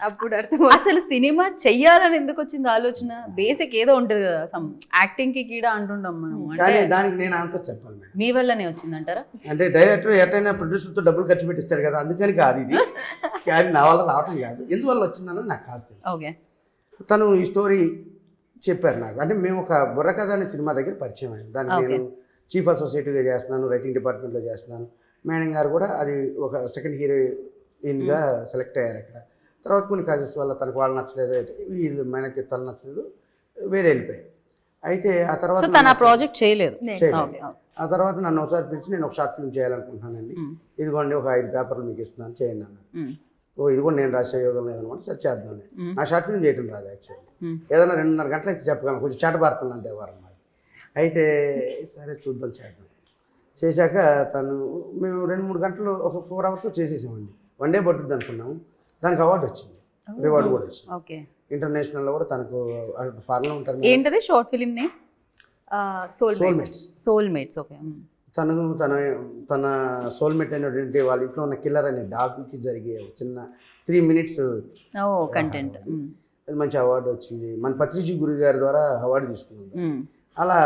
Speaker 2: అప్పుడు అర్థం.
Speaker 1: అసలు సినిమా చెయ్యాలని ఎందుకు వచ్చింది ఆలోచన? బేసిక్ ఏదో ఉంటుంది కదా, యాక్టింగ్ కి కీడా అంటుంటాం మనం.
Speaker 4: దానికి నేను ఆన్సర్ చెప్పాలి.
Speaker 1: మీ వల్లనే వచ్చిందంటారా?
Speaker 4: అంటే డైరెక్టర్ ఎటైనా ప్రొడ్యూసర్తో డబ్బులు ఖర్చు పెట్టిస్తాడు కదా, అందుకని కాదు ఇది. కానీ నా వల్ల రావటం కాదు, ఎందువల్ల వచ్చిందన్నది నాకు కాస్త.
Speaker 1: ఓకే,
Speaker 4: తను ఈ స్టోరీ చెప్పారు నాకు. అంటే మేము ఒక బుర్రకథ అనే సినిమా దగ్గర పరిచయం అయింది. దానికి నేను చీఫ్ అసోసియేట్గా చేస్తున్నాను, రైటింగ్ డిపార్ట్మెంట్లో చేస్తున్నాను. మేడం గారు కూడా అది ఒక సెకండ్ హీరోయిన్గా సెలెక్ట్ అయ్యారు అక్కడ. తర్వాత కొన్ని కాజెస్ వల్ల తనకు వాళ్ళు నచ్చలేదు, వీళ్ళు మేనకి తను నచ్చలేదు, వేరే వెళ్ళిపోయారు. అయితే ఆ తర్వాత
Speaker 1: ప్రాజెక్ట్ చేయలేదు.
Speaker 4: ఆ తర్వాత నన్ను ఒకసారి పిలిచి, నేను ఒక షార్ట్ ఫిల్మ్ చేయాలనుకుంటున్నానండి, ఇదిగోండి ఒక 5 పేపర్లు మీకు ఇస్తున్నాను, చేయండి అన్నాను. ఓ ఇది కూడా నేను రాసే యోగం లేదనమాట, సరే చేద్దాం. నా షార్ట్ ఫిల్మ్ చేయడం రాదు యాక్చువల్లీ, ఏదైనా 2.5 గంటలు అయితే చెప్పగలను, కొంచెం చాటబారుతుంది అంటే వారం. అయితే సరే చూద్దాం చేద్దాం. చేశాక మేము 2-3 గంటలు ఒక 4 hours చేసేసామండి. 1 day పట్టుద్ది అనుకున్నాము. దానికి అవార్డు వచ్చింది, రివార్డు కూడా వచ్చింది. ఇంటర్నేషనల్లో కూడా తనకు ఫారెన్లో ఉంటారు.
Speaker 1: ఏంటది short film name? Soulmates. Okay.
Speaker 4: తన సోల్మేట్ అనేటువంటి వాళ్ళ ఇంట్లో ఉన్న కిల్లర్ అనే డాగ్కి జరిగే చిన్న 3 minutes
Speaker 1: కంటెంట్,
Speaker 4: అది మంచి అవార్డు వచ్చింది. మన పత్రిజీ గురి గారి ద్వారా అవార్డు తీసుకున్నాం. అలా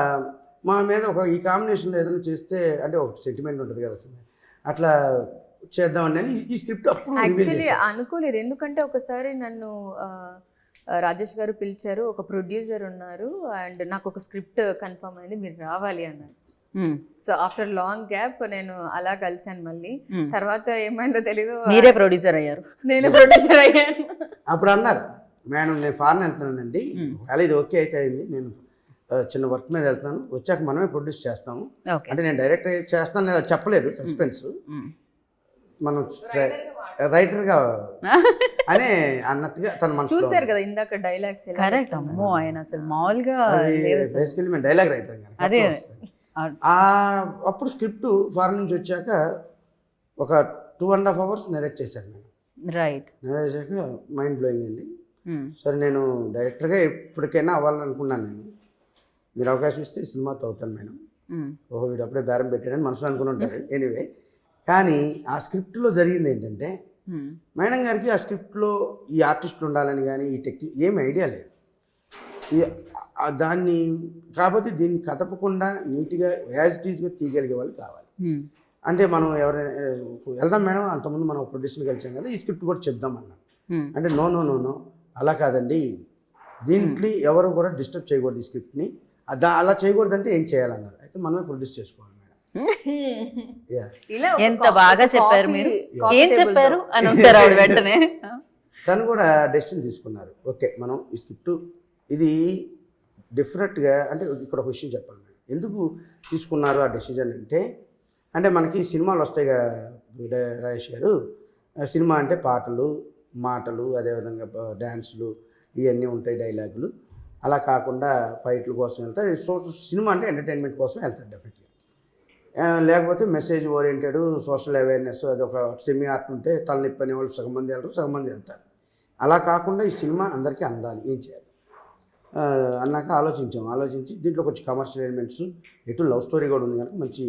Speaker 4: మా మీద ఈ కాంబినేషన్లో ఏదైనా చేస్తే అంటే ఒక సెంటిమెంట్ ఉంటుంది కదా సార్, అట్లా చేద్దామని ఈ స్క్రిప్ట్ అప్పుడు
Speaker 2: యాక్చువల్లీ అనుకోలేదు. ఎందుకంటే ఒకసారి నన్ను రాజేష్ గారు పిలిచారు, ఒక ప్రొడ్యూసర్ ఉన్నారు, అండ్ నాకు ఒక స్క్రిప్ట్ కన్ఫర్మ్ అయింది, మీరు రావాలి అన్నారు. సో ఆఫ్టర్ లాంగ్ గ్యాప్ నేను అలా కలిసాను మళ్ళీ. తర్వాత ఏమైందో తెలీదు,
Speaker 1: మీరే ప్రొడ్యూసర్ అయ్యారు.
Speaker 2: నేను ప్రొడ్యూసర్ అయ్యాను.
Speaker 4: అప్పుడు అన్నారు, మేడం నేను ఫారెన్ వెళ్తున్నానండి, అలా ఇది ఓకే అయితే అయింది, నేను చిన్న వర్క్ మీద వెళ్తాను, వచ్చాక మనమే ప్రొడ్యూస్ చేస్తాము. అంటే నేను డైరెక్ట్ చేస్తాను లేదా చెప్పలేదు, సస్పెన్స్. మనం రైటర్గా అనే అన్నట్టుగా తన మనసు
Speaker 2: చూసారు కదా ఇందాక డైలాగ్స్.
Speaker 1: కరెక్ట్. అమ్మో, ఆయన అసలు మామూలుగా
Speaker 4: బేసికలీ మేము డైలాగ్ రైటర్.
Speaker 1: అదే
Speaker 4: అప్పుడు స్క్రిప్ట్ ఫారెన్ నుంచి వచ్చాక ఒక 2.5 hours నెరేట్ చేశాను నేను.
Speaker 1: రైట్.
Speaker 4: నెరేట్ చేశాక మైండ్ బ్లోయింగ్ అండి. సరే నేను డైరెక్టర్గా ఎప్పటికైనా అవ్వాలనుకున్నాను. నేను మీరు అవకాశం ఇస్తే సినిమాతో అవుతాను మేడం. ఓహో వీడు అప్పుడే బేరం పెట్టాడని మనసులో అనుకుని ఉంటారు. ఎనీవే, కానీ ఆ స్క్రిప్ట్లో జరిగింది ఏంటంటే మేడం గారికి ఆ స్క్రిప్ట్లో ఈ ఆర్టిస్టులు ఉండాలని కానీ ఈ టెక్నిక్ ఏమి ఐడియా లేదు. దాన్ని కాకపోతే దీన్ని కదపకుండా నీట్గా యాజ్ ఇట్ ఈస్గా తీయగలిగే వాళ్ళు కావాలి. అంటే మనం ఎవరైనా వెళ్దాం మేడం, అంతకుముందు మనం ప్రొడ్యూసర్కి కలిసాం కదా, ఈ స్క్రిప్ట్ కూడా చెప్దాం అన్నాను. అంటే నో నో నో నో అలా కాదండి, దీంట్లో ఎవరు కూడా డిస్టర్బ్ చేయకూడదు ఈ స్క్రిప్ట్ని, అలా చేయకూడదంటే ఏం చేయాలన్నారు. అయితే మనమే ప్రొడ్యూస్ చేసుకోవాలి మేడం.
Speaker 1: ఎంత బాగా చెప్పారు మీరు, ఏం చెప్పారు అని ఉంటారు ఆవిడ వెంటనే.
Speaker 4: తను కూడా డెసిషన్ తీసుకున్నారు. ఓకే మనం ఈ స్క్రిప్ట్ ఇది డెఫినెట్గా, అంటే ఇక్కడ ఒక విషయం చెప్పాలి మేడం, ఎందుకు తీసుకున్నారు ఆ డెసిజన్ అంటే మనకి సినిమాలు వస్తాయి కదా రాజేష్ గారు, సినిమా అంటే పాటలు మాటలు అదేవిధంగా డ్యాన్సులు ఇవన్నీ ఉంటాయి, డైలాగులు. అలా కాకుండా ఫైట్ల కోసం వెళ్తారు. సో సినిమా అంటే ఎంటర్టైన్మెంట్ కోసం వెళ్తారు డెఫినెట్గా. లేకపోతే మెసేజ్ ఓరియంటెడ్ సోషల్ అవేర్నెస్ అది ఒక సెమీ ఆర్ట్ ఉంటే తలనొప్పి అనే వాళ్ళు సగం మంది వెళ్తారు, సగం మంది వెళ్తారు. అలా కాకుండా ఈ సినిమా అందరికీ అందాలి, ఏం చేయాలి అన్నాక ఆలోచించి దీంట్లో కొంచెం కమర్షియల్ ఎలిమెంట్స్, ఎటు లవ్ స్టోరీ కూడా ఉంది కనుక మంచి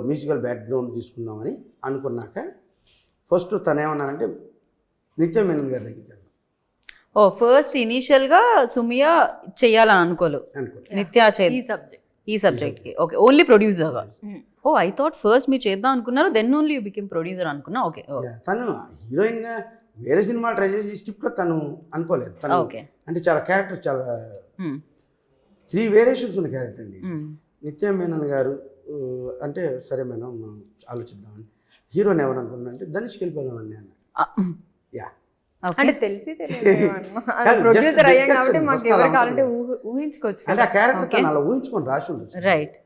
Speaker 4: మ్యూజికల్ బ్యాక్గ్రౌండ్ తీసుకుందామని అనుకున్నాక ఫస్ట్ తను ఏమన్నానంటే నిత్య మేనన్ గారి దగ్గరికి వెళ్ళాం.
Speaker 1: ఫస్ట్ ఇనీషియల్ గా సుమియా చెయ్యాలని అనుకోలేదు, నిత్య ఈ సబ్జెక్ట్ కి. ఓకే, ఓన్లీ ప్రొడ్యూసర్ గా. ఐ థాట్ ఫస్ట్ మీరు చేద్దాం అనుకున్నారు, then only you became producer అనుకున్నా. ఓకే,
Speaker 4: తను హీరోయిన్ గా వేరే సినిమా ట్రై చేసి ఈ స్క్రిప్ట్ లో తను అనుకోలేదు. తను అంటే చాలా క్యారెక్టర్, చాలా 3 వేరియేషన్స్ ఉన్న క్యారెక్టర్ అండి. నిత్య మేనన్ గారు అంటే సరే మేడం మనం ఆలోచిద్దామని. హీరోని ఎవరు అనుకున్నా అంటే ధనుష్కి వెళ్ళిపోదామని అన్న.
Speaker 2: అంటే తెలిసి ప్రొడ్యూసర్ అయ్యాం కాబట్టి మాకు ఎవరు కావాలంటే ఊహించుకోవచ్చు.
Speaker 4: అంటే ఆ క్యారెక్టర్ తను అలా ఊహించుకొని రాసి ఉండొచ్చు.
Speaker 1: రైట్.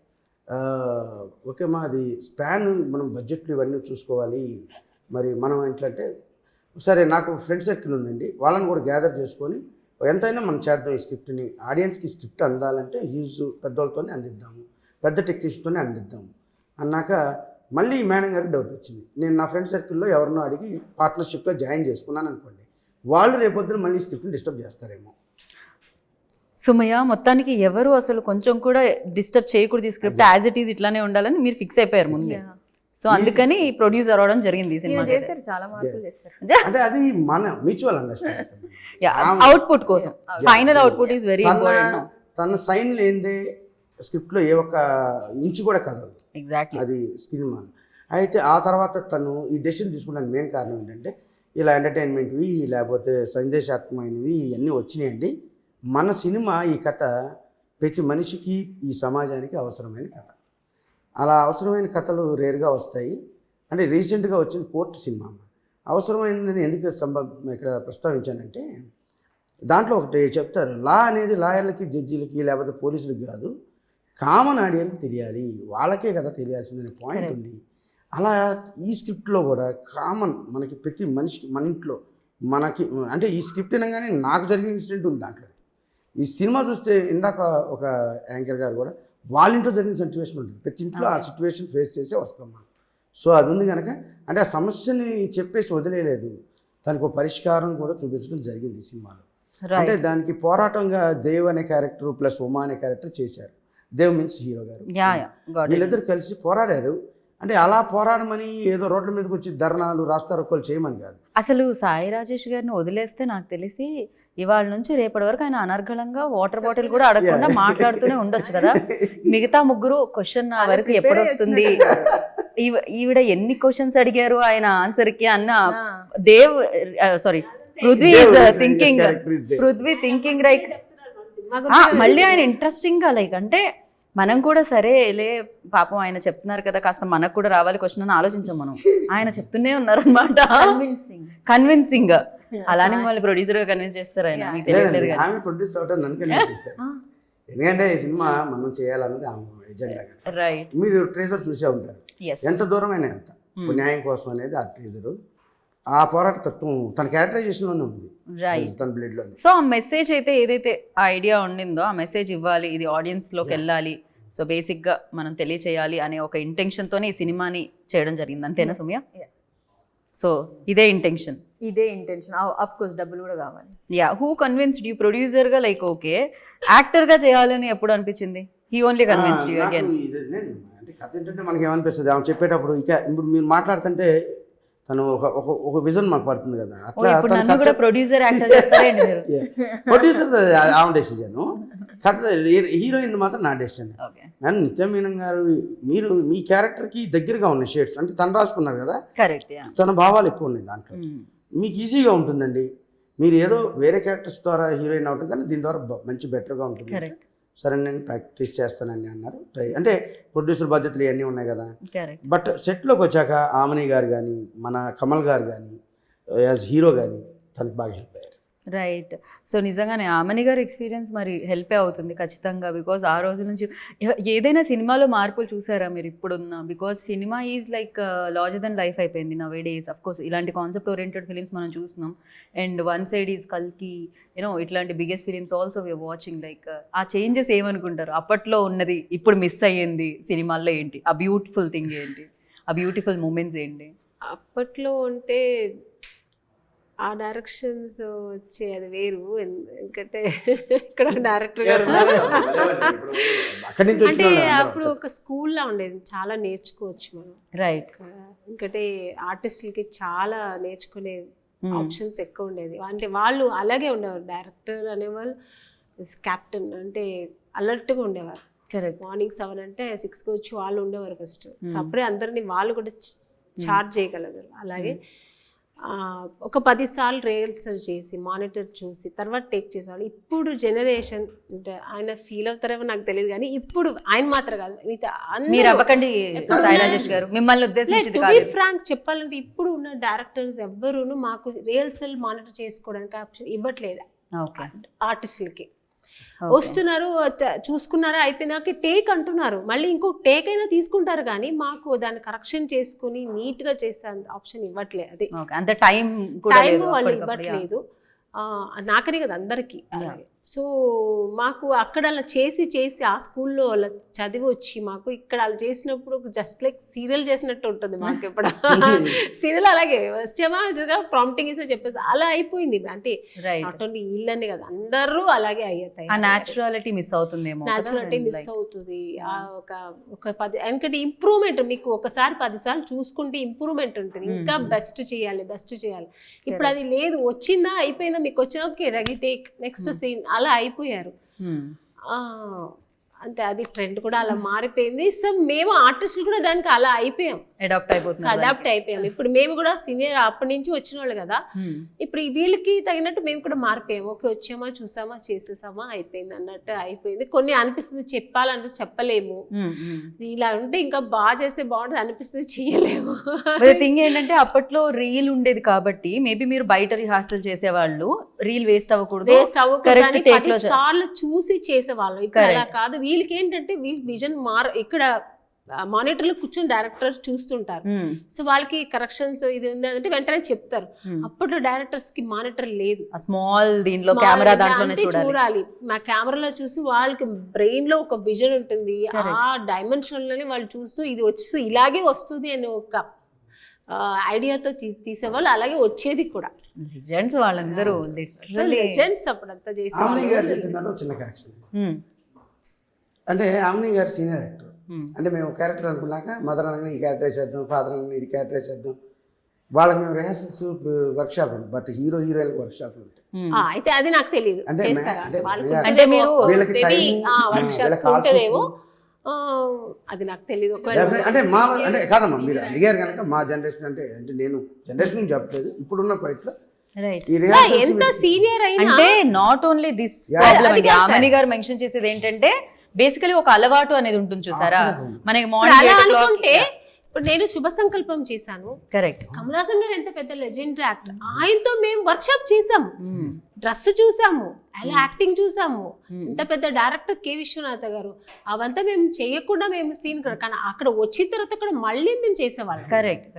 Speaker 4: ఓకే మా అది స్పాన్ మనం బడ్జెట్లు ఇవన్నీ చూసుకోవాలి. మరి మనం ఏంటంటే సరే నాకు ఫ్రెండ్ సర్కిల్ ఉందండి, వాళ్ళని కూడా గ్యాదర్ చేసుకొని ఎంతైనా మనం చేద్దాం ఈ స్క్రిప్ట్ని, ఆడియన్స్కి స్క్రిప్ట్ అందాలంటే హ్యూజ్ పెద్దోళ్ళతోనే అందిద్దాము, పెద్ద టెక్నీషియన్తోనే అందిద్దాము అన్నాక మళ్ళీ మేడం గారికి డౌట్ వచ్చింది. నేను నా ఫ్రెండ్ సర్కిల్లో ఎవరినో అడిగి పార్ట్నర్షిప్లో జాయిన్ చేసుకున్నాను అనుకోండి, వాళ్ళు రేపొద్దున మళ్ళీ స్క్రిప్ట్ని డిస్టర్బ్ చేస్తారేమో.
Speaker 1: సుమయ్య మొత్తానికి ఎవరు అసలు కొంచెం కూడా డిస్టర్బ్ చేయకూడదు, ఈ స్క్రిప్ట్ యాజ్ ఇట్ ఈజ్ ఇట్లానే ఉండాలని మీరు ఫిక్స్ అయిపోయారు ముందే. సో అందుకని ప్రొడ్యూసర్ అవడం జరిగింది. సినిమా
Speaker 2: చేశారు, చాలా మార్పులు చేశారు.
Speaker 4: అంటే అది మన మ్యూచువల్ అండర్స్టాండింగ్,
Speaker 1: అవుట్పుట్ కోసం. Final output is very important.
Speaker 4: తన సైన్ లేనిదే స్క్రిప్ట్లో ఏ ఒక్క ఇంచు కూడా కదలదు.
Speaker 1: ఎగ్జాక్ట్లీ,
Speaker 4: అది సినిమా. అయితే ఆ తర్వాత తను ఈ డెసిషన్ తీసుకున్నాను మెయిన్ కారణం ఏంటంటే ఇలా ఎంటర్టైన్మెంట్వి లేకపోతే సందేశాత్మకమైనవి ఇవన్నీ వచ్చినాయండి. మన సినిమా ఈ కథ ప్రతి మనిషికి ఈ సమాజానికి అవసరమైన కథ. అలా అవసరమైన కథలు రేర్గా వస్తాయి. అంటే రీసెంట్గా వచ్చింది కోర్టు సినిమా. అవసరమైనదని ఎందుకు ఇక్కడ ప్రస్తావించానంటే దాంట్లో ఒకటి చెప్తారు, లా అనేది లాయర్లకి జడ్జీలకి లేకపోతే పోలీసులకి కాదు, కామన్ ఆడియన్కి తెలియాలి, వాళ్ళకే కదా తెలియాల్సిందనే పాయింట్ ఉంది. అలా ఈ స్క్రిప్ట్లో కూడా కామన్ మనకి ప్రతి మనిషికి మన ఇంట్లో మనకి అంటే ఈ స్క్రిప్ట్ అనగానే నాకు జరిగిన ఇన్సిడెంట్ ఉంది దాంట్లో. ఈ సినిమా చూస్తే ఇందాక ఒక యాంకర్ గారు కూడా వాళ్ళ ఇంట్లో జరిగిన సిచ్యువేషన్ ఉంటుంది, ప్రతి ఇంట్లో ఆ సిచ్యువేషన్ ఫేస్ చేసే వస్తాం మనం. సో అది ఉంది కనుక అంటే ఆ సమస్యని చెప్పేసి వదిలేయలేదు, దానికి ఒక పరిష్కారం కూడా చూపించడం జరిగింది ఈ సినిమాలో. అంటే దానికి పోరాటంగా దేవ్ అనే క్యారెక్టర్ ప్లస్ ఉమా అనే క్యారెక్టర్ చేశారు. దేవ్ మీన్స్ హీరో గారు, వీళ్ళిద్దరు కలిసి పోరాడారు. అంటే అలా పోరాడమని ఏదో రోడ్ల మీదకి వచ్చి ధర్నాలు రాస్తారోకోలు చేయమని కాదు.
Speaker 1: అసలు సాయి రాజేష్ గారిని వదిలేస్తే నాకు తెలిసి ఇవాళ నుంచి రేపటి వరకు ఆయన అనర్గళంగా వాటర్ బాటిల్ కూడా అడగకుండా మాట్లాడుతూనే ఉండొచ్చు కదా. మిగతా ముగ్గురు క్వశ్చన్ నా వరకు ఎప్పుడు వస్తుంది, ఈవిడ ఎన్ని క్వశ్చన్స్ అడిగారు ఆయన ఆన్సర్ కి అన్న Dev sorry Prithvi thinking like మళ్ళీ ఆయన ఇంట్రెస్టింగ్ గా లైక్ అంటే మనం కూడా సరే లే పాపం ఆయన చెప్తున్నారు కదా కాస్త మనకు కూడా రావాలి క్వశ్చన్ అని ఆలోచించాం మనం. ఆయన చెప్తూనే ఉన్నారు అనమాట, కన్విన్సింగ్. అలానే మళ్ళీ ప్రొడ్యూసర్ గా కన్విన్స్ చేస్తారు ఆయన, మీకు తెలియట్లేదు కదా.
Speaker 4: ఎందుకంటే ఈ సినిమా మనం చేయాలన్నది ఎజెండా.
Speaker 1: రైట్.
Speaker 4: మీరు ట్రేజర్ చూసే ఉంటారు, ఎంత దూరమైనా ఎంత న్యాయం కోసం అనేది ఆ ట్రేజరు. ఆ పోరాట తత్వం తన క్యారెక్టరైజేషన్లోనే ఉంది, తన బ్లడ్లో.
Speaker 1: సో ఆ మెసేజ్ అయితే ఏదైతే ఆ ఐడియా ఉండిందో ఆ మెసేజ్ ఇవ్వాలి, ఇది ఆడియన్స్లోకి వెళ్ళాలి, సో బేసిక్గా మనం తెలియచేయాలి అనే ఒక ఇంటెన్షన్తోనే ఈ సినిమాని చేయడం జరిగింది, అంతేనా సుమ్య? సో ఇదే ఇంటెన్షన్
Speaker 2: ఆఫ్ కోర్స్ డబ్బులు కూడా కావాలి.
Speaker 1: యా, హూ కన్విన్స్డ్ యూ ప్రొడ్యూసర్గా లైక్ ఓకే యాక్టర్గా చేయాలని ఎప్పుడు అనిపించింది? He only convinced you again?
Speaker 4: అంటే కథ ఏంటంటే మనకి ఏమనిపిస్తుంది ఆమె చెప్పేటప్పుడు ఇక ఇప్పుడు మీరు మాట్లాడుతుంటే తను ఒక విజన్ మాకు పడుతుంది కదా, అట్లా
Speaker 1: ఇప్పుడు నన్ను కూడా ప్రొడ్యూసర్ యాక్టర్ చేస్తారండి మీరు.
Speaker 4: ప్రొడ్యూసర్ ఆమె డెసిజన్, కథ హీరోయిన్ మాత్రం నా డెసిజన్.
Speaker 1: ఓకే,
Speaker 4: అండ్ నిత్య మీనన్ గారు మీరు మీ క్యారెక్టర్కి దగ్గరగా ఉన్నాయి షేడ్స్, అంటే తను రాసుకున్నారు కదా,
Speaker 1: కరెక్ట్.
Speaker 4: తన భావాలు ఎక్కువ ఉన్నాయి దాంట్లో, మీకు ఈజీగా ఉంటుందండి. మీరు ఏదో వేరే క్యారెక్టర్స్ ద్వారా హీరోయిన్ అవుతుంది కానీ దీని ద్వారా మంచి బెటర్గా ఉంటుంది.
Speaker 1: కరెక్ట్.
Speaker 4: సరే నేను ప్రాక్టీస్ చేస్తానండి అన్నారు. అంటే ప్రొడ్యూసర్ బాధ్యతలు ఇవన్నీ ఉన్నాయి కదా.
Speaker 1: కరెక్ట్.
Speaker 4: బట్ సెట్లోకి వచ్చాక ఆమని గారు కానీ మన కమల్ గారు కానీ యాజ్ హీరో కానీ తనకు బాగా హెల్ప్ అయ్యారు.
Speaker 1: రైట్. సో నిజంగానే ఆమని గారి ఎక్స్పీరియన్స్ మరి హెల్పే అవుతుంది ఖచ్చితంగా. బికాజ్ ఆ రోజు నుంచి ఏదైనా సినిమాలో మార్పులు చూసారా మీరు ఇప్పుడున్న? Because cinema is like larger than life అయిపోయింది నవ్ డేస్. అఫ్ కోర్స్ ఇలాంటి కాన్సెప్ట్ ఓరియంటెడ్ ఫిలిమ్స్ మనం చూస్తున్నాం. అండ్ వన్ సైడ్ ఈజ్ కల్కి, యూనో ఇట్లాంటి biggest films also we are watching. Like ఆ చేంజెస్ ఏమనుకుంటారు? అప్పట్లో ఉన్నది ఇప్పుడు మిస్ అయ్యింది సినిమాల్లో ఏంటి? ఆ బ్యూటిఫుల్ థింగ్ ఏంటి? ఆ బ్యూటిఫుల్ మూమెంట్స్ ఏంటి?
Speaker 3: అప్పట్లో అంటే ఆ డైరెక్షన్స్ వచ్చే అది వేరు. ఎందుకంటే ఇక్కడ డైరెక్టర్ గారు అంటే అప్పుడు ఒక స్కూల్లా ఉండేది, చాలా నేర్చుకోవచ్చు మనం.
Speaker 1: రైట్.
Speaker 3: ఎందుకంటే ఆర్టిస్టులకి చాలా నేర్చుకునే ఆప్షన్స్ ఎక్కువ ఉండేది. అంటే వాళ్ళు అలాగే ఉండేవారు, డైరెక్టర్ అనేవాళ్ళు కెప్టెన్ అంటే అలర్ట్గా ఉండేవారు.
Speaker 1: కరెక్ట్.
Speaker 3: మార్నింగ్ 7 అంటే 6కి వచ్చి వాళ్ళు ఉండేవారు ఫస్ట్. సో అప్పుడే అందరినీ వాళ్ళు కూడా చార్జ్ చేయగలగారు. అలాగే ఒక 10 సార్లు రిహర్సల్ చేసి మానిటర్ చూసి తర్వాత టేక్ చేసేవాళ్ళు. ఇప్పుడు జనరేషన్ అంటే ఆయన ఫీల్ అవుతారేమో నాకు తెలియదు కానీ ఇప్పుడు ఆయన మాత్రం కాదు,
Speaker 1: మీరు అవ్వకండి సాయి రాజేష్ గారు, మిమ్మల్ని ఉద్దేశించి
Speaker 3: టు బి ఫ్రాంక్ చెప్పాలంటే ఇప్పుడు ఉన్న డైరెక్టర్స్ ఎవ్వరూను మాకు రిహర్సల్ మానిటర్ చేసుకోవడానికి ఆప్షన్ ఇవ్వట్లేదు ఆర్టిస్టులకి. వస్తున్నారు, చూసుకున్నారా, అయిపోయినాక టేక్ అంటున్నారు, మళ్ళీ ఇంకో టేక్ అయినా తీసుకుంటారు కానీ మాకు దాన్ని కరెక్షన్ చేసుకుని నీట్గా చేసే ఆప్షన్ ఇవ్వట్లేదు. అది
Speaker 1: అంత టైం
Speaker 3: వాళ్ళు ఇవ్వట్లేదు. నాకనే కదా అందరికీ. సో మాకు అక్కడ అలా చేసి ఆ స్కూల్లో అలా చదివి వచ్చి మాకు ఇక్కడ అలా చేసినప్పుడు జస్ట్ లైక్ సీరియల్ చేసినట్టు ఉంటుంది మాకు. ఇప్పుడు సీరియల్ అలాగే వచ్చామా ప్రాంప్టింగ్ ఇస్తే చెప్పేసి అలా అయిపోయింది. అంటే నాట్ ఓన్లీ వీళ్ళని కదా అందరూ అలాగే అయ్యాయి.
Speaker 1: న్యాచురాలిటీ మిస్ అవుతుందేమో.
Speaker 3: న్యాచురాలిటీ మిస్ అవుతుంది. ఒక 10 ఎందుకంటే ఇంప్రూవ్మెంట్ మీకు ఒకసారి 10 సార్లు చూసుకుంటే ఇంప్రూవ్మెంట్ ఉంటుంది. ఇంకా బెస్ట్ చేయాలి. ఇప్పుడు అది లేదు, వచ్చిందా అయిపోయిందా, మీకు వచ్చినా okay ready take next scene అలా అయిపోయారు. అంతే, అది ట్రెండ్ కూడా అలా మారిపోయింది. సో మేము ఆర్టిస్టులు కూడా దానికి అలా అయిపోయాం, అడాప్ట్ అయిపోయాం. ఇప్పుడు మేము కూడా సీనియర్ అప్పటి నుంచి వచ్చిన వాళ్ళు కదా, ఇప్పుడు వీళ్ళకి తగినట్టు మేము కూడా మారిపోయాము. ఓకే వచ్చామా చూసామా చేసేసామా అయిపోయింది అన్నట్టు అయిపోయింది. కొన్ని అనిపిస్తుంది చెప్పాలనిపిస్తుంది చెప్పలేము, ఇలా ఉంటే ఇంకా బాగా చేస్తే బాగుంటుంది అనిపిస్తుంది చెయ్యలేము.
Speaker 1: థింగ్ ఏంటంటే అప్పట్లో రీల్ ఉండేది కాబట్టి మేబీ మీరు బయట రిహార్సల్ చేసేవాళ్ళు, రీల్ వేస్ట్ అవ్వకూడదు,
Speaker 3: వేస్ట్ అవ్వకూడదు 10 సార్లు చూసి చేసేవాళ్ళు. ఇప్పుడు అలా కాదు. వీళ్ళకి ఏంటంటే వీళ్ళ విజన్ ఇక్కడ మానిటర్లో కూర్చొని డైరెక్టర్ చూస్తుంటారు. సో వాళ్ళకి కరెక్షన్స్ ఇది ఉంది అంటే వెంటనే చెప్తారు. అప్పట్లో డైరెక్టర్స్ కి మానిటర్ లేదు,
Speaker 1: స్మాల్ దీంట్లో కెమెరా దాంట్లోనే
Speaker 3: చూడాలి. మా కెమెరాలో చూసి వాళ్ళకి బ్రెయిన్ లో ఒక విజన్ ఉంటుంది. ఆ డైమెన్షన్ లోనే వాళ్ళు చూస్తూ ఇది వచ్చి ఇలాగే వస్తుంది అని ఒక ఐడియాతో తీసేవాళ్ళు. అలాగే వచ్చేది కూడా.
Speaker 1: లెజెండ్స్ వాళ్ళందరూ,
Speaker 3: లెజెండ్స్ అప్పుడంతా చేసి.
Speaker 4: చిన్న కరెక్షన్ అంటే ఆమ్ని గారు సీనియర్ యాక్టర్. అంటే మేము క్యారెక్టర్ అనుకున్నాక మదర్ అనగానే ఈ క్యారెక్టర్ చేద్దాం, ఫాదర్ అనగానే ఇది క్యారెక్టర్ చేద్దాం. వాళ్ళకి మేము రిహార్సల్స్ వర్క్షాప్ ఉంది, బట్ హీరోయిన్ వర్క్షాప్లు ఉంటాయి.
Speaker 3: అయితే అది నాకు తెలియదు.
Speaker 1: అంటే మీరు
Speaker 3: అది నాకు తెలియదు.
Speaker 4: అంటే మా అంటే కాదమ్మా మీరు అడిగారు కనుక మా జనరేషన్ అంటే నేను జనరేషన్ నుంచి చెప్పలేదు, ఇప్పుడున్న పాయింట్లో
Speaker 3: ఎంత సీనియర్ అయినా
Speaker 1: అంటే not only this problem. Aamani గారు మెన్షన్ చేసేది ఏంటంటే బేసికలీ ఒక అలవాటు అనేది ఉంటుంది చూసారా మనకి. మార్నింగ్
Speaker 3: ఇప్పుడు నేను శుభ సంకల్పం చేశాను,
Speaker 1: కరెక్ట్.
Speaker 3: కమల్ హాసన్ గారు ఎంత పెద్ద లెజెండరీ యాక్టర్, ఆయనతో మేము వర్క్షాప్ చేసాము, డ్రెస్ చూసాము, అలా యాక్టింగ్ చూసాము. ఇంత పెద్ద డైరెక్టర్ కె విశ్వనాథ గారు, అవంతా మేము చేయకుండా మేము సీన్ కానీ అక్కడ వచ్చిన తర్వాత కూడా మళ్ళీ మేము చేసేవాళ్ళం.
Speaker 1: కరెక్ట్.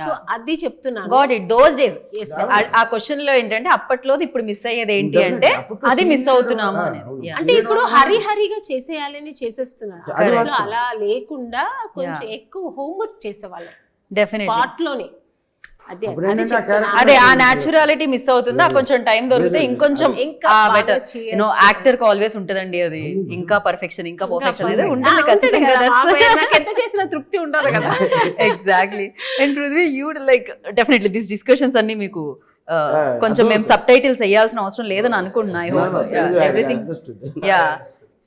Speaker 3: సో అది చెప్తున్నాను.
Speaker 1: Got it. దోస్ డేస్ ఆ క్వశ్చన్ లో ఏంటంటే అప్పట్లో ఇప్పుడు మిస్ అయ్యేది ఏంటి అంటే అది మిస్ అవుతున్నాము అనేది.
Speaker 3: అంటే ఇప్పుడు హరిగా చేసేయాలని చేసేస్తున్నారు. అలా లేకుండా కొంచెం ఎక్కువ హోంవర్క్ చేసేవాళ్ళం
Speaker 1: డెఫినెట్లీ
Speaker 3: స్పాట్ లోనే. అదే
Speaker 4: అప్పుడు
Speaker 3: అది
Speaker 4: ఏంటంటే ఆ
Speaker 3: చెప్తున్నా.
Speaker 4: character
Speaker 1: అదే ఆ న్యాచురాలిటీ మిస్ అవుతుంది, ఆ కొంచెం టైం దొరికితే ఇంకొంచెం
Speaker 3: ఇంకా
Speaker 1: బెటర్.
Speaker 3: బాగా
Speaker 1: యాక్టర్ కి ఆల్వేస్ ఉంటదండి అది, ఇంకా పర్ఫెక్షన్ ఇంకా పర్ఫెక్షన్ అనేది
Speaker 3: perfect.
Speaker 1: ఉంటుంది
Speaker 3: ఉంటుంది
Speaker 1: ఖచ్చితంగా.
Speaker 3: కదా, నాకు ఎంత చేసిన తృప్తి ఉండాలి కదా.
Speaker 1: Exactly. And Prithvi, you like definitely these discussions అన్ని మీకు కొంచెం
Speaker 4: అదో-
Speaker 1: మేము సబ్ టైటిల్స్ వేయాల్సిన అవసరం లేదని అనుకుంటున్నా. I hope everything. Yeah.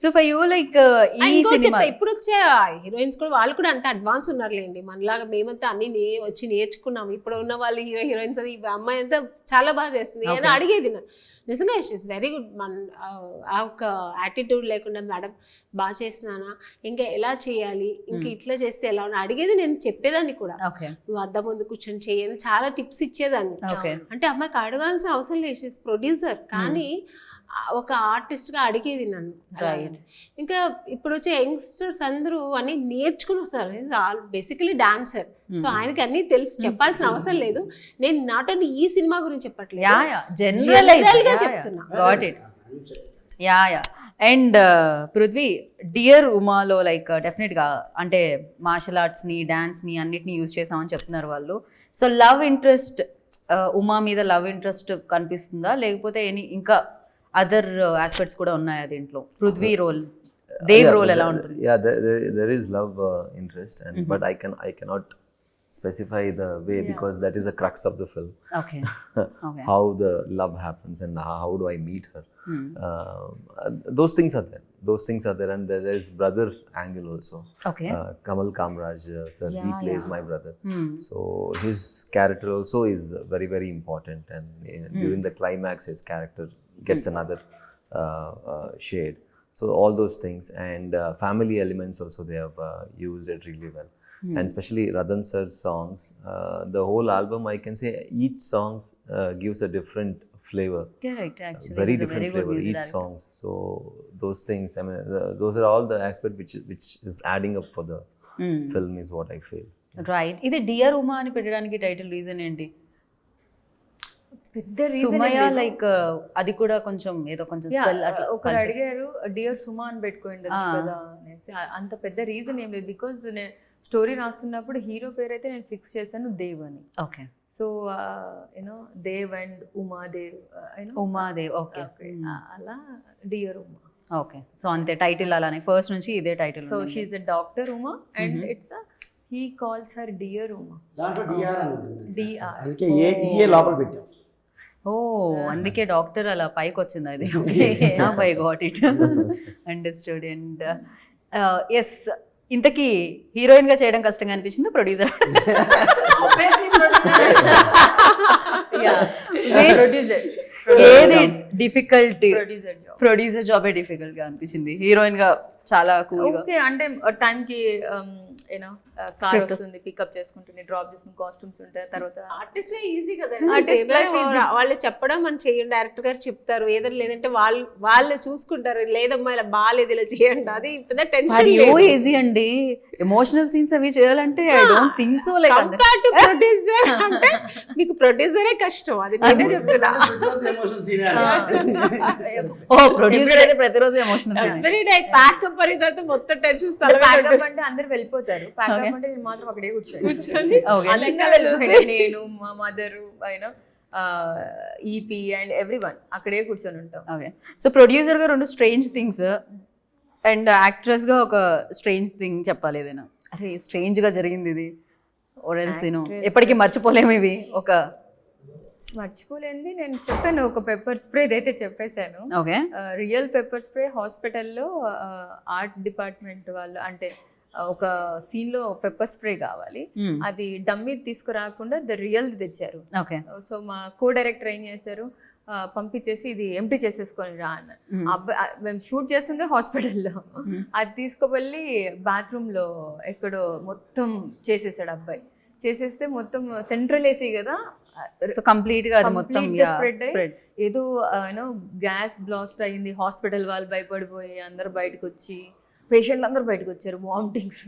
Speaker 1: So for you like ఈ
Speaker 3: ఇంకోటి
Speaker 1: సినిమా
Speaker 3: చెప్తా, ఇప్పుడు వచ్చే హీరోయిన్స్ కూడా వాళ్ళు కూడా అంత అడ్వాన్స్ ఉన్నారులేండి, మనలాగా మేమంతా అన్ని వచ్చి నేర్చుకున్నాం. ఇప్పుడు ఉన్న వాళ్ళు హీరోయిన్స్ అది ఈ అమ్మాయి అంతా చాలా బాగా చేస్తుంది అని అడిగేది నేను. నిజంగా షీస్ వెరీ గుడ్. ఆ ఒక యాటిట్యూడ్ లేకుండా మేడం బాగా చేస్తున్నానా, ఇంకా ఎలా చేయాలి, ఇంకా ఇట్లా చేస్తే ఎలా ఉన్నా అడిగేది. నేను చెప్పేదాన్ని కూడా,
Speaker 1: ఓకే
Speaker 3: నువ్వు అద్దం ముందు కూర్చొని చేయని చాలా టిప్స్ ఇచ్చేదాన్ని.
Speaker 1: ఓకే
Speaker 3: అంటే అమ్మాయికి అడగాల్సిన అవసరం లేదు, షీస్ ప్రొడ్యూసర్, కానీ ఒక ఆర్టిస్ట్గా అడిగేది నన్ను.
Speaker 1: Right.
Speaker 3: ఇంకా ఇప్పుడు వచ్చే యంగ్స్టర్స్ అందరూ అన్ని నేర్చుకుని వస్తారు, బేసికలీ డాన్సర్. సో ఆయనకి అన్ని తెలిసి చెప్పాల్సిన అవసరం లేదు. నేను నాట్ ఓన్లీ ఈ సినిమా గురించి చెప్పట్లేదు,
Speaker 1: యా యా జనరల్
Speaker 3: గా చెప్తున్నా.
Speaker 1: Got it. Yeah yeah. And Prithvi, dear ఉమాలో లైక్ డెఫినెట్గా అంటే మార్షల్ ఆర్ట్స్ని డాన్స్ని అన్నిటిని యూజ్ చేసామని చెప్తున్నారు వాళ్ళు. సో లవ్ ఇంట్రెస్ట్, ఉమా మీద లవ్ ఇంట్రెస్ట్ కనిపిస్తుందా, లేకపోతే ఇంకా అదర్ ఆస్పెక్ట్స్ కూడా ఉన్నాయా దీంట్లో? పృథ్వీ రోల్, దేవ్ రోల్ ఎలా ఉంటుంది?
Speaker 5: Yeah, there is love interest, and but I cannot specify the way because that is the crux of the film.
Speaker 1: Okay okay.
Speaker 5: How the love happens and how do I meet her. Those things are there. Those things are there, and there is brother angle also.
Speaker 1: Okay.
Speaker 5: Kamal Kamraj sir, he plays my brother. So his character also is very very important, and during the climax his character gets another shade. So all those things, and family elements also they have used it really well. And especially Radhan sir's songs, the whole album I can say each songs gives a different flavor.
Speaker 1: Correct, actually.
Speaker 5: Very
Speaker 1: he's a
Speaker 5: different
Speaker 1: very good
Speaker 5: flavor
Speaker 1: music
Speaker 5: each
Speaker 1: director.
Speaker 5: songs. So those things, I mean those are all the aspect which is adding up for the film is what I feel.
Speaker 1: Right. ఇది dear Uma అని పెట్టడానికి title reason ఏంటి?
Speaker 2: పెద్ద reason
Speaker 1: Sumaya
Speaker 2: ఏం లేదు.
Speaker 1: Like అది కూడా కొంచెం ఏదో కొంచెం
Speaker 2: Yeah,
Speaker 1: spell అట్లా
Speaker 2: ఒకరు
Speaker 1: కనిపిస్తుంది.
Speaker 2: అడిగారు డియర్ సుమా అని పెట్టుకోండి
Speaker 1: Ah.
Speaker 2: కదా అనేసి. అంత పెద్ద రీజన్ ఏం లేదు, బికాజ్ నేను స్టోరీ రాస్తున్నప్పుడు హీరో పేరు అయితే నేను ఫిక్స్ చేశాను దేవ్ అని.
Speaker 1: Okay.
Speaker 2: So you know Dev and Umadev,
Speaker 1: Umadev. Okay
Speaker 2: అలా డియర్ ఉమా.
Speaker 1: ఓకే. సో అంతే టైటిల్ అలానే ఫస్ట్ నుంచి ఇదే title.
Speaker 2: So she's the doctor Uma and it's he calls her dear Uma.
Speaker 4: దాంట్లో DR అని ఉంటుంది.
Speaker 2: DR.
Speaker 4: అందుకే ఏ లోపల పెట్టాం.
Speaker 1: ఓ అందుకే డాక్టర్ అలా పైకి వచ్చింది అది. I got it, understood. And yes, ఇంతకీ హీరోయిన్ గా చేయడం కష్టంగా అనిపించింది ప్రొడ్యూసర్? ఏది డిఫికల్టీ?
Speaker 2: Producer job.
Speaker 1: ప్రొడ్యూసర్ జాబే డిఫికల్ట్ గా అనిపించింది, హీరోయిన్ గా చాలా కూల్ గా.
Speaker 2: ఓకే, అంటే టైంకి యూనో కార్ వస్తుంది, పికప్ చేసుకుంటుంది, డ్రాప్ చేసుకుని కాస్ట్యూమ్స్ ఉంటాయి. తర్వాత
Speaker 3: ఆర్టిస్ట్ ఈజీ కదా,
Speaker 2: Artist life easy.
Speaker 3: వాళ్ళు చెప్పడం మనం చేయండి, డైరెక్టర్ గారు చెప్తారు ఏదైనా, లేదంటే వాళ్ళు చూసుకుంటారు, లేదమ్మా ఇలా బాగాలేదు ఇలా చేయండి, అది పెద్ద టెన్షన్.
Speaker 1: ఈజీ అండి ఎమోషనల్ సీన్స్ అవి చేయాలంటే I don't think so. Like
Speaker 3: compare to producer అంటే మీకు ప్రొడ్యూసరే కష్టం, అది నేనే చెప్తున్నా.
Speaker 4: ఎమోషన్ సీన్
Speaker 1: ఓ ప్రొడ్యూసర్ అయితే ప్రతిరోజు ఎమోషనల్
Speaker 3: ఎవ్రీ డే ప్యాకప్ అయిన తర్వాత మొత్తం టెన్షన్
Speaker 2: ప్యాకప్ అంటే అందరు వెళ్ళిపోతారు, ప్యాకప్ అంటే నేను మాత్రం అక్కడే కూర్చొని నేను మా మదరు యూనో ఈపీ అండ్ ఎవ్రీవన్ అక్కడే కూర్చొని ఉంటాం.
Speaker 1: ఓకే. సో ప్రొడ్యూసర్ గా రెండు స్ట్రేంజ్ థింగ్స్ అండ్ యాక్ట్రెస్ గా ఒక స్ట్రేంజ్ థింగ్ చెప్పాలి ఏదైనా. అరే స్ట్రేంజ్ గా జరిగింది ఇది, ఓరెల్స్ ఎప్పటికీ మర్చిపోలేము ఇవి. ఒక
Speaker 2: మర్చిపోలేంది నేను చెప్పాను, ఒక పెప్పర్ స్ప్రే అయితే చెప్పేశాను.
Speaker 1: ఓకే.
Speaker 2: రియల్ పెప్పర్ స్ప్రే హాస్పిటల్లో ఆర్ట్ డిపార్ట్మెంట్ వాళ్ళు, అంటే ఒక సీన్ లో పెప్పర్ స్ప్రే కావాలి, అది డమ్మీ తీసుకురాకుండా రియల్ తెచ్చారు.
Speaker 1: ఓకే.
Speaker 2: సో మా కో డైరెక్టర్ ఏం చేశారు, పంపించేసి ఇది ఎంప్టీ చేసేసుకొని రా అన్న. అబ్బాయి మేము షూట్ చేస్తుండే హాస్పిటల్లో, అది తీసుకువెళ్ళి బాత్రూమ్ లో ఎక్కడో మొత్తం చేసేసాడు అబ్బాయి. చేసేస్తే మొత్తం సెంట్రల్ ఏసీ కదా,
Speaker 1: సో కంప్లీట్ గా అది మొత్తం
Speaker 2: స్ప్రెడ్ అయ్యి ఏదో యూనో గ్యాస్ బ్లాస్ట్ అయ్యింది. హాస్పిటల్ వాళ్ళు భయపడిపోయి అందరు బయటకు వచ్చి, పేషెంట్లు అందరూ బయటకు వచ్చారు, వామిటింగ్స్.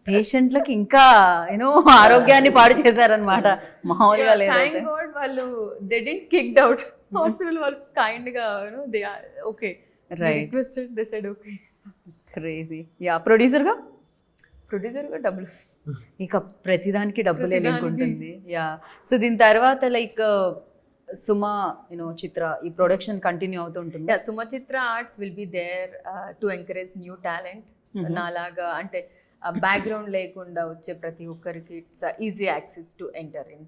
Speaker 1: పేషెంట్లకి ఇంకా యూనో ఆరోగ్యాన్ని పాడు చేశారనమాట, మామూలుగా లేదు.
Speaker 2: థ్యాంక్ గాడ్ వాళ్ళు they didn't kicked out. Hospital వాళ్ళు కైండ్ గా you know they are okay,
Speaker 1: right,
Speaker 2: requested, they said okay.
Speaker 1: Crazy. Yeah. Producer గా
Speaker 2: ప్రొడ్యూసర్గా డబ్బులు.
Speaker 1: ఇక ప్రతిదానికి డబ్బులే లింక్ ఉంటుంది. యా, సో దీని తర్వాత లైక్ సుమ చిత్ర ఈ ప్రొడక్షన్ కంటిన్యూ అవుతుంటుంది.
Speaker 2: Yeah, Sumachitra arts will be there to encourage new talent. నాలాగా అంటే బ్యాక్గ్రౌండ్ లేకుండా వచ్చే ప్రతి ఒక్కరికి it's easy access to enter in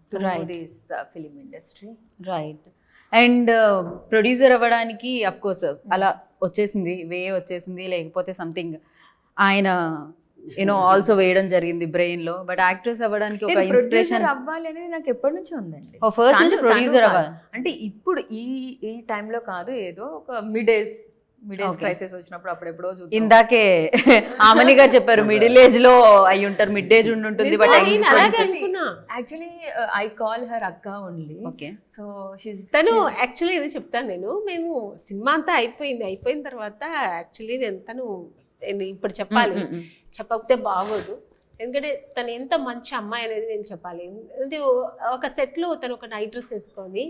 Speaker 2: this film industry.
Speaker 1: Right. And producer అవ్వడానికి అఫ్ కోర్స్ అలా వచ్చేసింది లేకపోతే సంథింగ్ ఆయన ఆల్సో వేయడం జరిగింది బ్రెయిన్ లో. బట్ యాక్ట్రెస్ అవ్వడానికి ఒక ఇన్స్పిరేషన్
Speaker 2: అవ్వాలి అనేది నాకు ఎప్పటి నుంచో ఉందండి.
Speaker 1: ఫస్ట్ నుంచి ప్రొడ్యూసర్ అవ్వాలి
Speaker 2: అంటే ఇప్పుడు ఈ టైంలో కాదు, ఏదో ఒక మిడ్ ఏజ్ క్రైసిస్ వచ్చినప్పుడు అప్పుడెప్పుడో
Speaker 1: ఇందాకే ఆమని గారు చెప్పారు మిడిల్ ఏజ్ లో అయి ఉంటారు, మిడ్ ఏజ్ ఉంటుంది. But
Speaker 2: actually I call her అక్క ఓన్లీ.
Speaker 1: ఓకే.
Speaker 2: సో
Speaker 3: తను యాక్చువల్లీ ఇది చెప్తాను నేను. మేము సినిమా అంతా అయిపోయిన తర్వాత యాక్చువల్లీ నేను ఇప్పుడు చెప్పకపోతే బాగోదు. ఎందుకంటే తను ఎంత మంచి అమ్మాయి అనేది నేను చెప్పాలి. అంటే ఒక సెట్లో తను ఒక నైట్ డ్రెస్ వేసుకొని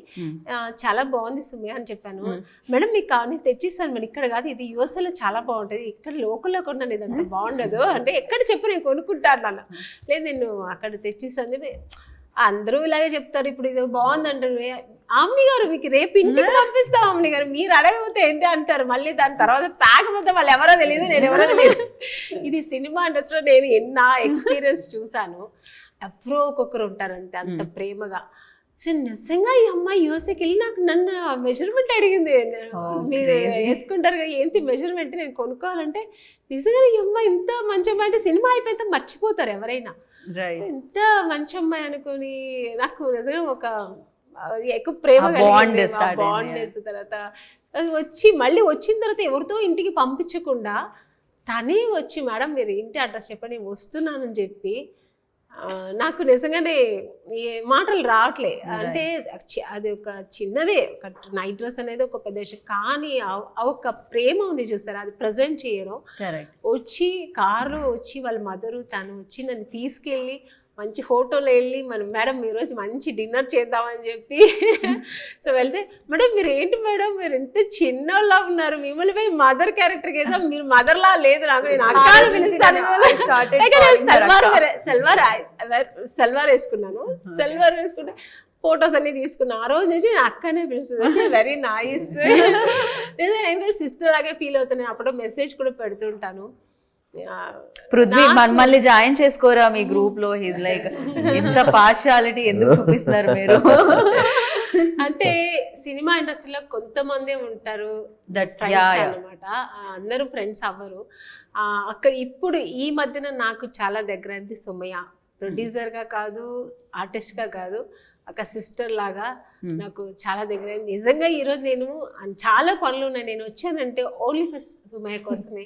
Speaker 3: చాలా బాగుంది సుమే అని చెప్పాను. మేడం మీకు కానీ తెచ్చిస్తాను మేడం, ఇక్కడ కాదు ఇది యూఎస్ఏలో చాలా బాగుంటుంది, ఇక్కడ లోకల్లో కొన్నాను ఇది అంత బాగుండదు అంటే ఎక్కడ చెప్పు నేను కొనుక్కుంటాను అన్న. లేదు నేను అక్కడ తెచ్చిస్తాను చెప్పి అందరూ ఇలాగే చెప్తారు. ఇప్పుడు ఇది బాగుంది అంటారు. ఆమ్ని గారు మీకు రేపు ఇంటికి పంపిస్తాం ఆమ్ని గారు, మీరు అడగకపోతే ఏంటి అంటారు. మళ్ళీ దాని తర్వాత తాగకపోతే వాళ్ళు ఎవరో తెలియదు, నేను ఎవరో తెలియదు. ఇది సినిమా ఇండస్ట్రీలో నేను ఎన్నో ఎక్స్పీరియన్స్ చూసాను. ఎవరో ఒక్కొక్కరు ఉంటారు అంతే, అంత ప్రేమగా. సో నిజంగా ఈ అమ్మాయి యూఎస్ఏకి వెళ్ళి నన్ను మెజర్మెంట్ అడిగింది. మీరు వేసుకుంటారు కదా ఏంటి మెజర్మెంట్ నేను కొనుక్కోవాలంటే, నిజంగా ఈ అమ్మాయి ఇంత మంచి అమ్మాయి అంటే సినిమా అయిపోయితే మర్చిపోతారు ఎవరైనా. ఎంత మంచి అమ్మాయి అనుకుని నాకు నిజంగా ఒక ఎక్కువ ప్రేమ బాండ్. తర్వాత మళ్ళీ వచ్చిన తర్వాత ఎవరితో ఇంటికి పంపించకుండా తనే వచ్చి మేడం మీరు ఇంటి అడ్రస్ చెప్పని వస్తున్నానని చెప్పి నాకు నిజంగానే మాటలు రావట్లే. అంటే అది ఒక చిన్నదే, ఒక నైట్ డ్రెస్ అనేది ఒక పెద్ద విషయం, కానీ ఒక ప్రేమ ఉంది చూసారా, అది ప్రజెంట్ చేయడం. వచ్చి కారులో వచ్చి వాళ్ళ మదరు తను వచ్చి నన్ను తీసుకెళ్ళి మంచి హోటల్లో వెళ్ళి మేడం ఈరోజు మంచి డిన్నర్ చేద్దామని చెప్పి సో వెళ్తే మేడం మీరు ఏంటి మేడం మీరు ఎంత చిన్నలా ఉన్నారు, మిమ్మల్ని పోయి మదర్ క్యారెక్టర్కి వేసాం, మీరు మదర్లా లేదు నాకు, నేను అక్క పిలుస్తాను. సల్వార్ వేసుకున్నాను, సల్వార్ వేసుకుంటే ఫొటోస్ అన్ని తీసుకున్నా. ఆ రోజు నుంచి నేను అక్కనే పిలుస్తుంది, వెరీ నైస్. నేను కూడా సిస్టర్ లాగే ఫీల్ అవుతాను. అప్పుడు మెసేజ్ కూడా పెడుతుంటాను.
Speaker 1: పృథ్వీ మళ్ళీ జాయిన్ చేసుకోరా మీ గ్రూప్ లో? హీస్ లైక్ ఇంత పార్షియాలిటీ ఎందుకు చూపిస్తున్నారు మీరు?
Speaker 3: అంటే సినిమా ఇండస్ట్రీలో కొంతమంది ఉంటారు అన్నమాట, అందరూ ఫ్రెండ్స్ అవ్వరు. అక్కడ ఇప్పుడు ఈ మధ్యన నాకు చాలా దగ్గరైంది సుమయ్య. ప్రొడ్యూసర్గా కాదు, ఆర్టిస్ట్గా కాదు, ఒక సిస్టర్ లాగా నాకు చాలా దగ్గర. నిజంగా ఈరోజు నేను చాలా పనులు ఉన్నాయి, నేను వచ్చానంటే ఓన్లీ ఫస్ట్ సుమయ్య కోసమే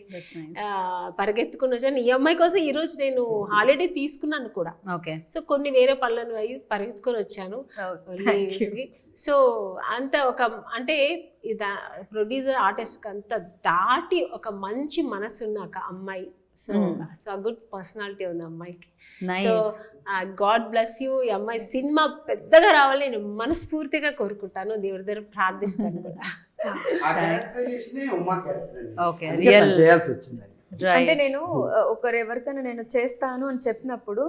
Speaker 3: పరిగెత్తుకుని వచ్చాను. ఈ అమ్మాయి కోసం ఈరోజు నేను హాలిడే తీసుకున్నాను కూడా. సో కొన్ని వేరే పనులను అయ్యి పరిగెత్తుకొని వచ్చాను. సో అంత ఒక అంటే ప్రొడ్యూసర్ ఆర్టిస్ట్ అంత దాటి ఒక మంచి మనసున్న ఒక అమ్మాయి. సో గుడ్ పర్సనాలిటీ ఉంది అమ్మాయికి. So God bless you. ఈ అమ్మాయి సినిమా పెద్దగా రావాలి నేను మనస్ఫూర్తిగా కోరుకుంటాను, దేవుడి దగ్గర ప్రార్థిస్తాను కూడా.
Speaker 2: అంటే నేను ఎవరికైనా నేను చేస్తాను అని చెప్పినప్పుడు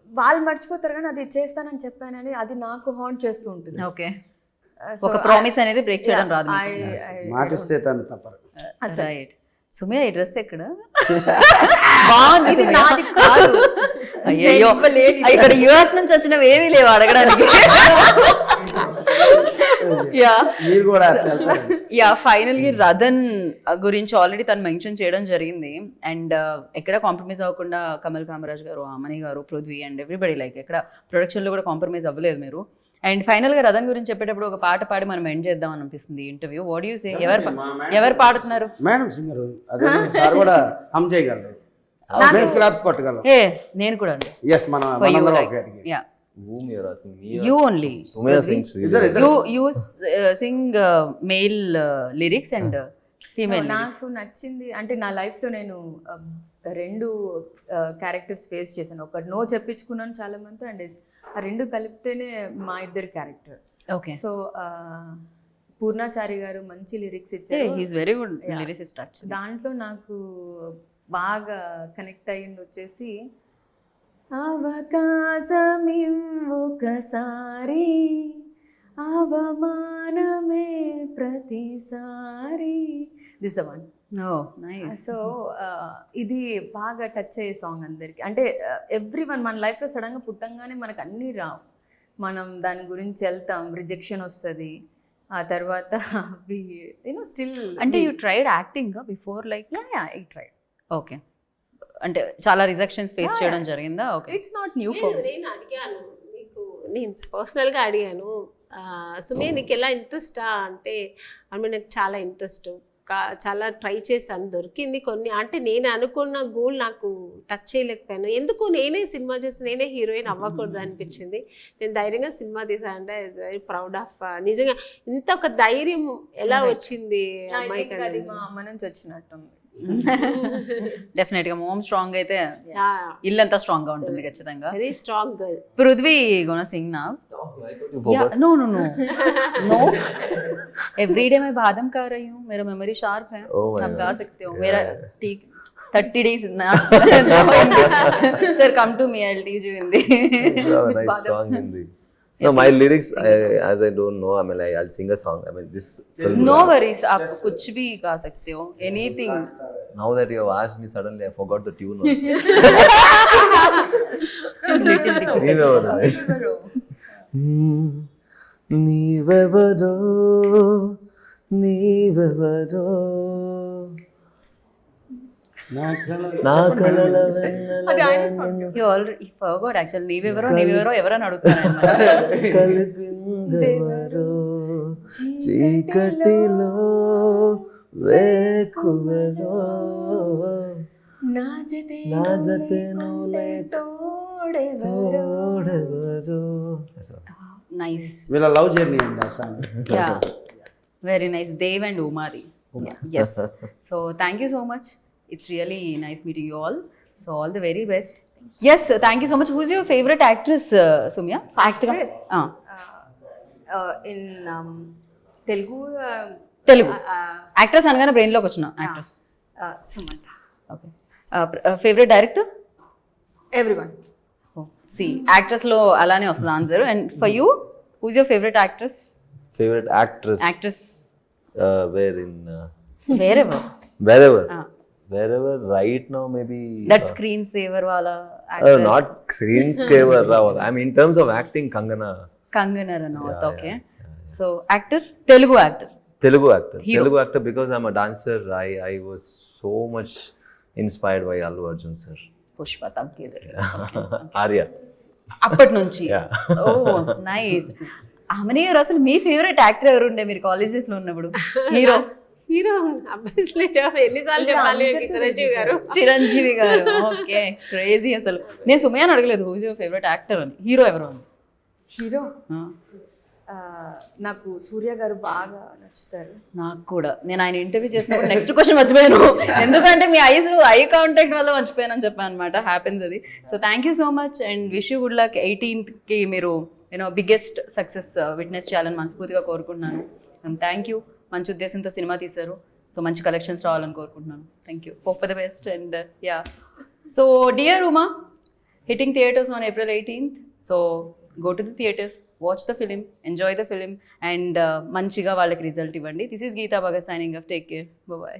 Speaker 2: వాళ్ళు మర్చిపోతారు, కానీ అది చేస్తానని చెప్పానని అది నాకు హాంట్ చేస్తూ ఉంటుంది.
Speaker 1: ఓకే, ఒక ప్రామిస్ అనేది బ్రేక్ చేయడం రాదు.
Speaker 4: మాటిస్తే తను తప్పరు.
Speaker 1: రైట్. సుమయ్య ఈ డ్రెస్ ఎక్కడ బాగుంది? అయ్యో ఇక్కడ యుఎస్ నుంచి వచ్చినవి ఏమీ లేవు అడగడానికి. ఫైనల్గా రతన్ గురించి ఆల్రెడీ తను మెన్షన్ చేయడం జరిగింది. అండ్ ఎక్కడ కాంప్రమైజ్ అవ్వకుండా కమల్ కామరాజ్ గారు, ఆమని గారు, పృథ్వీ అండ్ ఎవ్రీబడి లైక్ ఎక్కడ ప్రొడక్షన్లో కూడా కాంప్రమైజ్ అవ్వలేదు మీరు. అండ్ ఫైనల్గా రతన్ గురించి చెప్పేటప్పుడు ఒక పాట పాడి మనం ఎండ్ చేద్దాం అనిపిస్తుంది ఇంటర్వ్యూ. What you say? ఎవరు పాడుతున్నారు?
Speaker 4: మేడం సింగర్, అదే సార్ కూడా హమ్ చేయగలరు, మేము క్లాప్స్ కొట్టగలం.
Speaker 1: నేను కూడా you only
Speaker 5: Sumaya sings really
Speaker 2: you
Speaker 1: sing male lyrics and female lyrics.
Speaker 2: నాకు నచ్చింది అంటే నా లైఫ్లో నేను రెండు క్యారెక్టర్స్ ఫేస్ చేశాను. ఒకటి నో చెప్పించుకున్నాను చాలా మంది, అండ్ ఆ రెండు కలిపితేనే మా ఇద్దరు క్యారెక్టర్.
Speaker 1: ఓకే.
Speaker 2: సో పూర్ణాచారి గారు మంచి లిరిక్స్ ఇచ్చారు.
Speaker 1: He is very good lyricist.
Speaker 2: దాంట్లో నాకు బాగా కనెక్ట్ అయ్యింది వచ్చేసి అవకాశమివ్వొకసారి అవమానమే ప్రతిసారి. This one.
Speaker 1: Oh nice.
Speaker 2: So ఇది బాగా టచ్ అయ్యే సాంగ్ అందరికి. అంటే ఎవ్రీ వన్ మన లైఫ్లో సడన్గా పుట్టంగానే మనకు అన్నీ రావు, మనం దాని గురించి వెళ్తాం, రిజెక్షన్ వస్తుంది, ఆ తర్వాత స్టిల్.
Speaker 1: అంటే you tried acting before like?
Speaker 2: I tried.
Speaker 1: Okay, అంటే చాలా రిజెక్షన్స్ ఫేస్ చేయడం జరిగిందా? Okay,
Speaker 2: it's not new for me.
Speaker 3: నేను అడిగాను నీకు, నేను పర్సనల్గా అడిగాను, సుమే నీకు ఎలా ఇంట్రెస్టా అంటే నాకు చాలా ఇంట్రెస్ట్, చాలా ట్రై చేశాను, దొరికింది కొన్ని, అంటే నేను అనుకున్న గోల్ నాకు టచ్ చేయలేకపోయాను, ఎందుకు నేనే సినిమా చేసి నేనే హీరోయిన్ అవ్వకూడదు అనిపించింది. నేను ధైర్యంగా సినిమా తీసానంటే ఐఎమ్ వెరీ ప్రౌడ్ ఆఫ్. నిజంగా ఇంత ఒక ధైర్యం ఎలా వచ్చింది అమ్మాయికి?
Speaker 2: అది మా అమ్మ నుంచి వచ్చినట్టుంది.
Speaker 1: డెఫినెట్ గా మోమ్ స్ట్రాంగ్ అయితే ఇల్లు అంతా స్ట్రాంగ్ గా ఉంటుంది ఖచ్చితంగా.
Speaker 3: Very strong girl.
Speaker 1: Prithvi gonna sing now? No no no no, every day मैं बादाम खा रही हूँ, मेरा मेमोरी शार्प है, आप गा सकते हो. मेरा ठीक 30 days sir, come to me, I'll teach you Hindi.
Speaker 5: Nice strong Hindi. No, my lyrics, as I don't know, I mean, I'll sing a song. I mean, this film.
Speaker 1: No worries, आप कुछ भी गा सकते हो, anything.
Speaker 5: Now that you have asked me, suddenly I forgot the tune. నీవెవరో నీవెవరో నా కలల
Speaker 1: You already forgot actually. నీవెవరో ఎవరని అడుగుతారు.
Speaker 5: కలిపిందెవరో చీకటిలో వేకువలో
Speaker 2: నా జతే
Speaker 5: నువ్వే
Speaker 2: తోడెవరో.
Speaker 1: Nice.
Speaker 4: వీళ్ళ లవ్ జర్నీ అండి ఆ song.
Speaker 1: Yeah, very nice. Dev and Umari. Yes. So thank you so much. It's really nice meeting you all. So all the very best. Yes, thank you so much. Who's your favorite actress, Sumya?
Speaker 2: Actress? In Telugu.
Speaker 1: Actress అనగానే brain లోకి వచ్చిన actress
Speaker 2: Samantha.
Speaker 1: Okay. Favourite director?
Speaker 2: Everyone.
Speaker 1: సి actress లో అలానే వస్తుంది answer. And for you, whose your favourite actress?
Speaker 5: favorite actress.
Speaker 1: Actress
Speaker 5: Where in
Speaker 1: wherever
Speaker 5: wherever right now maybe
Speaker 1: that screen saver వాళ్ళ
Speaker 5: not screen saver I mean in terms of acting Kangana
Speaker 1: Ranaut. Okay. So actor, Telugu actor Hero.
Speaker 5: Telugu actor because I'm a dancer. I was so much inspired by Allu Arjun sir.
Speaker 1: Pushpa తగ్గేది
Speaker 5: Arya.
Speaker 1: అప్పటి నుంచి.
Speaker 5: Yeah.
Speaker 1: ఓ nice. ఆమెనే అసలు మీ favourite actor ఎవరు ఉండే మీరు college days లో ఉన్నప్పుడు? హీరో
Speaker 3: ఎన్నిసార్లు చెప్పాలి?
Speaker 1: చిరంజీవి గారు. Okay, crazy. అసలు నేను సుమయాని అడగలేదు హూజ్ యువర్ ఫేవరెట్ యాక్టర్ అని. హీరో ఎవరు అని?
Speaker 2: హీరో నాకు సూర్య గారు బాగా నచ్చుతారు.
Speaker 1: నాకు కూడా. నేను ఆయన ఇంటర్వ్యూ చేసినప్పుడు నెక్స్ట్ క్వశ్చన్ మర్చిపోయాను, ఎందుకంటే మీ ఐ కాంటాక్ట్ వల్ల మర్చిపోయాను అని చెప్పాను అనమాట. హ్యాపెన్స్ అది. So thank you so much and wish you good luck. 18th మీరు బిగ్గెస్ట్ సక్సెస్ విట్నెస్ చేయాలని మనస్ఫూర్తిగా కోరుకుంటున్నాను. And thank you. మంచి ఉద్దేశంతో సినిమా తీశారు. సో మంచి కలెక్షన్స్ రావాలని కోరుకుంటున్నాను. Thank you. Hope for the best. And yeah, so dear Uma, hitting theatres on April 18th. So go to the theatres, watch the film, enjoy the film, and manchiga vallaki result ivandi. This is Geeta Bhagat signing off. Take care. Bye bye.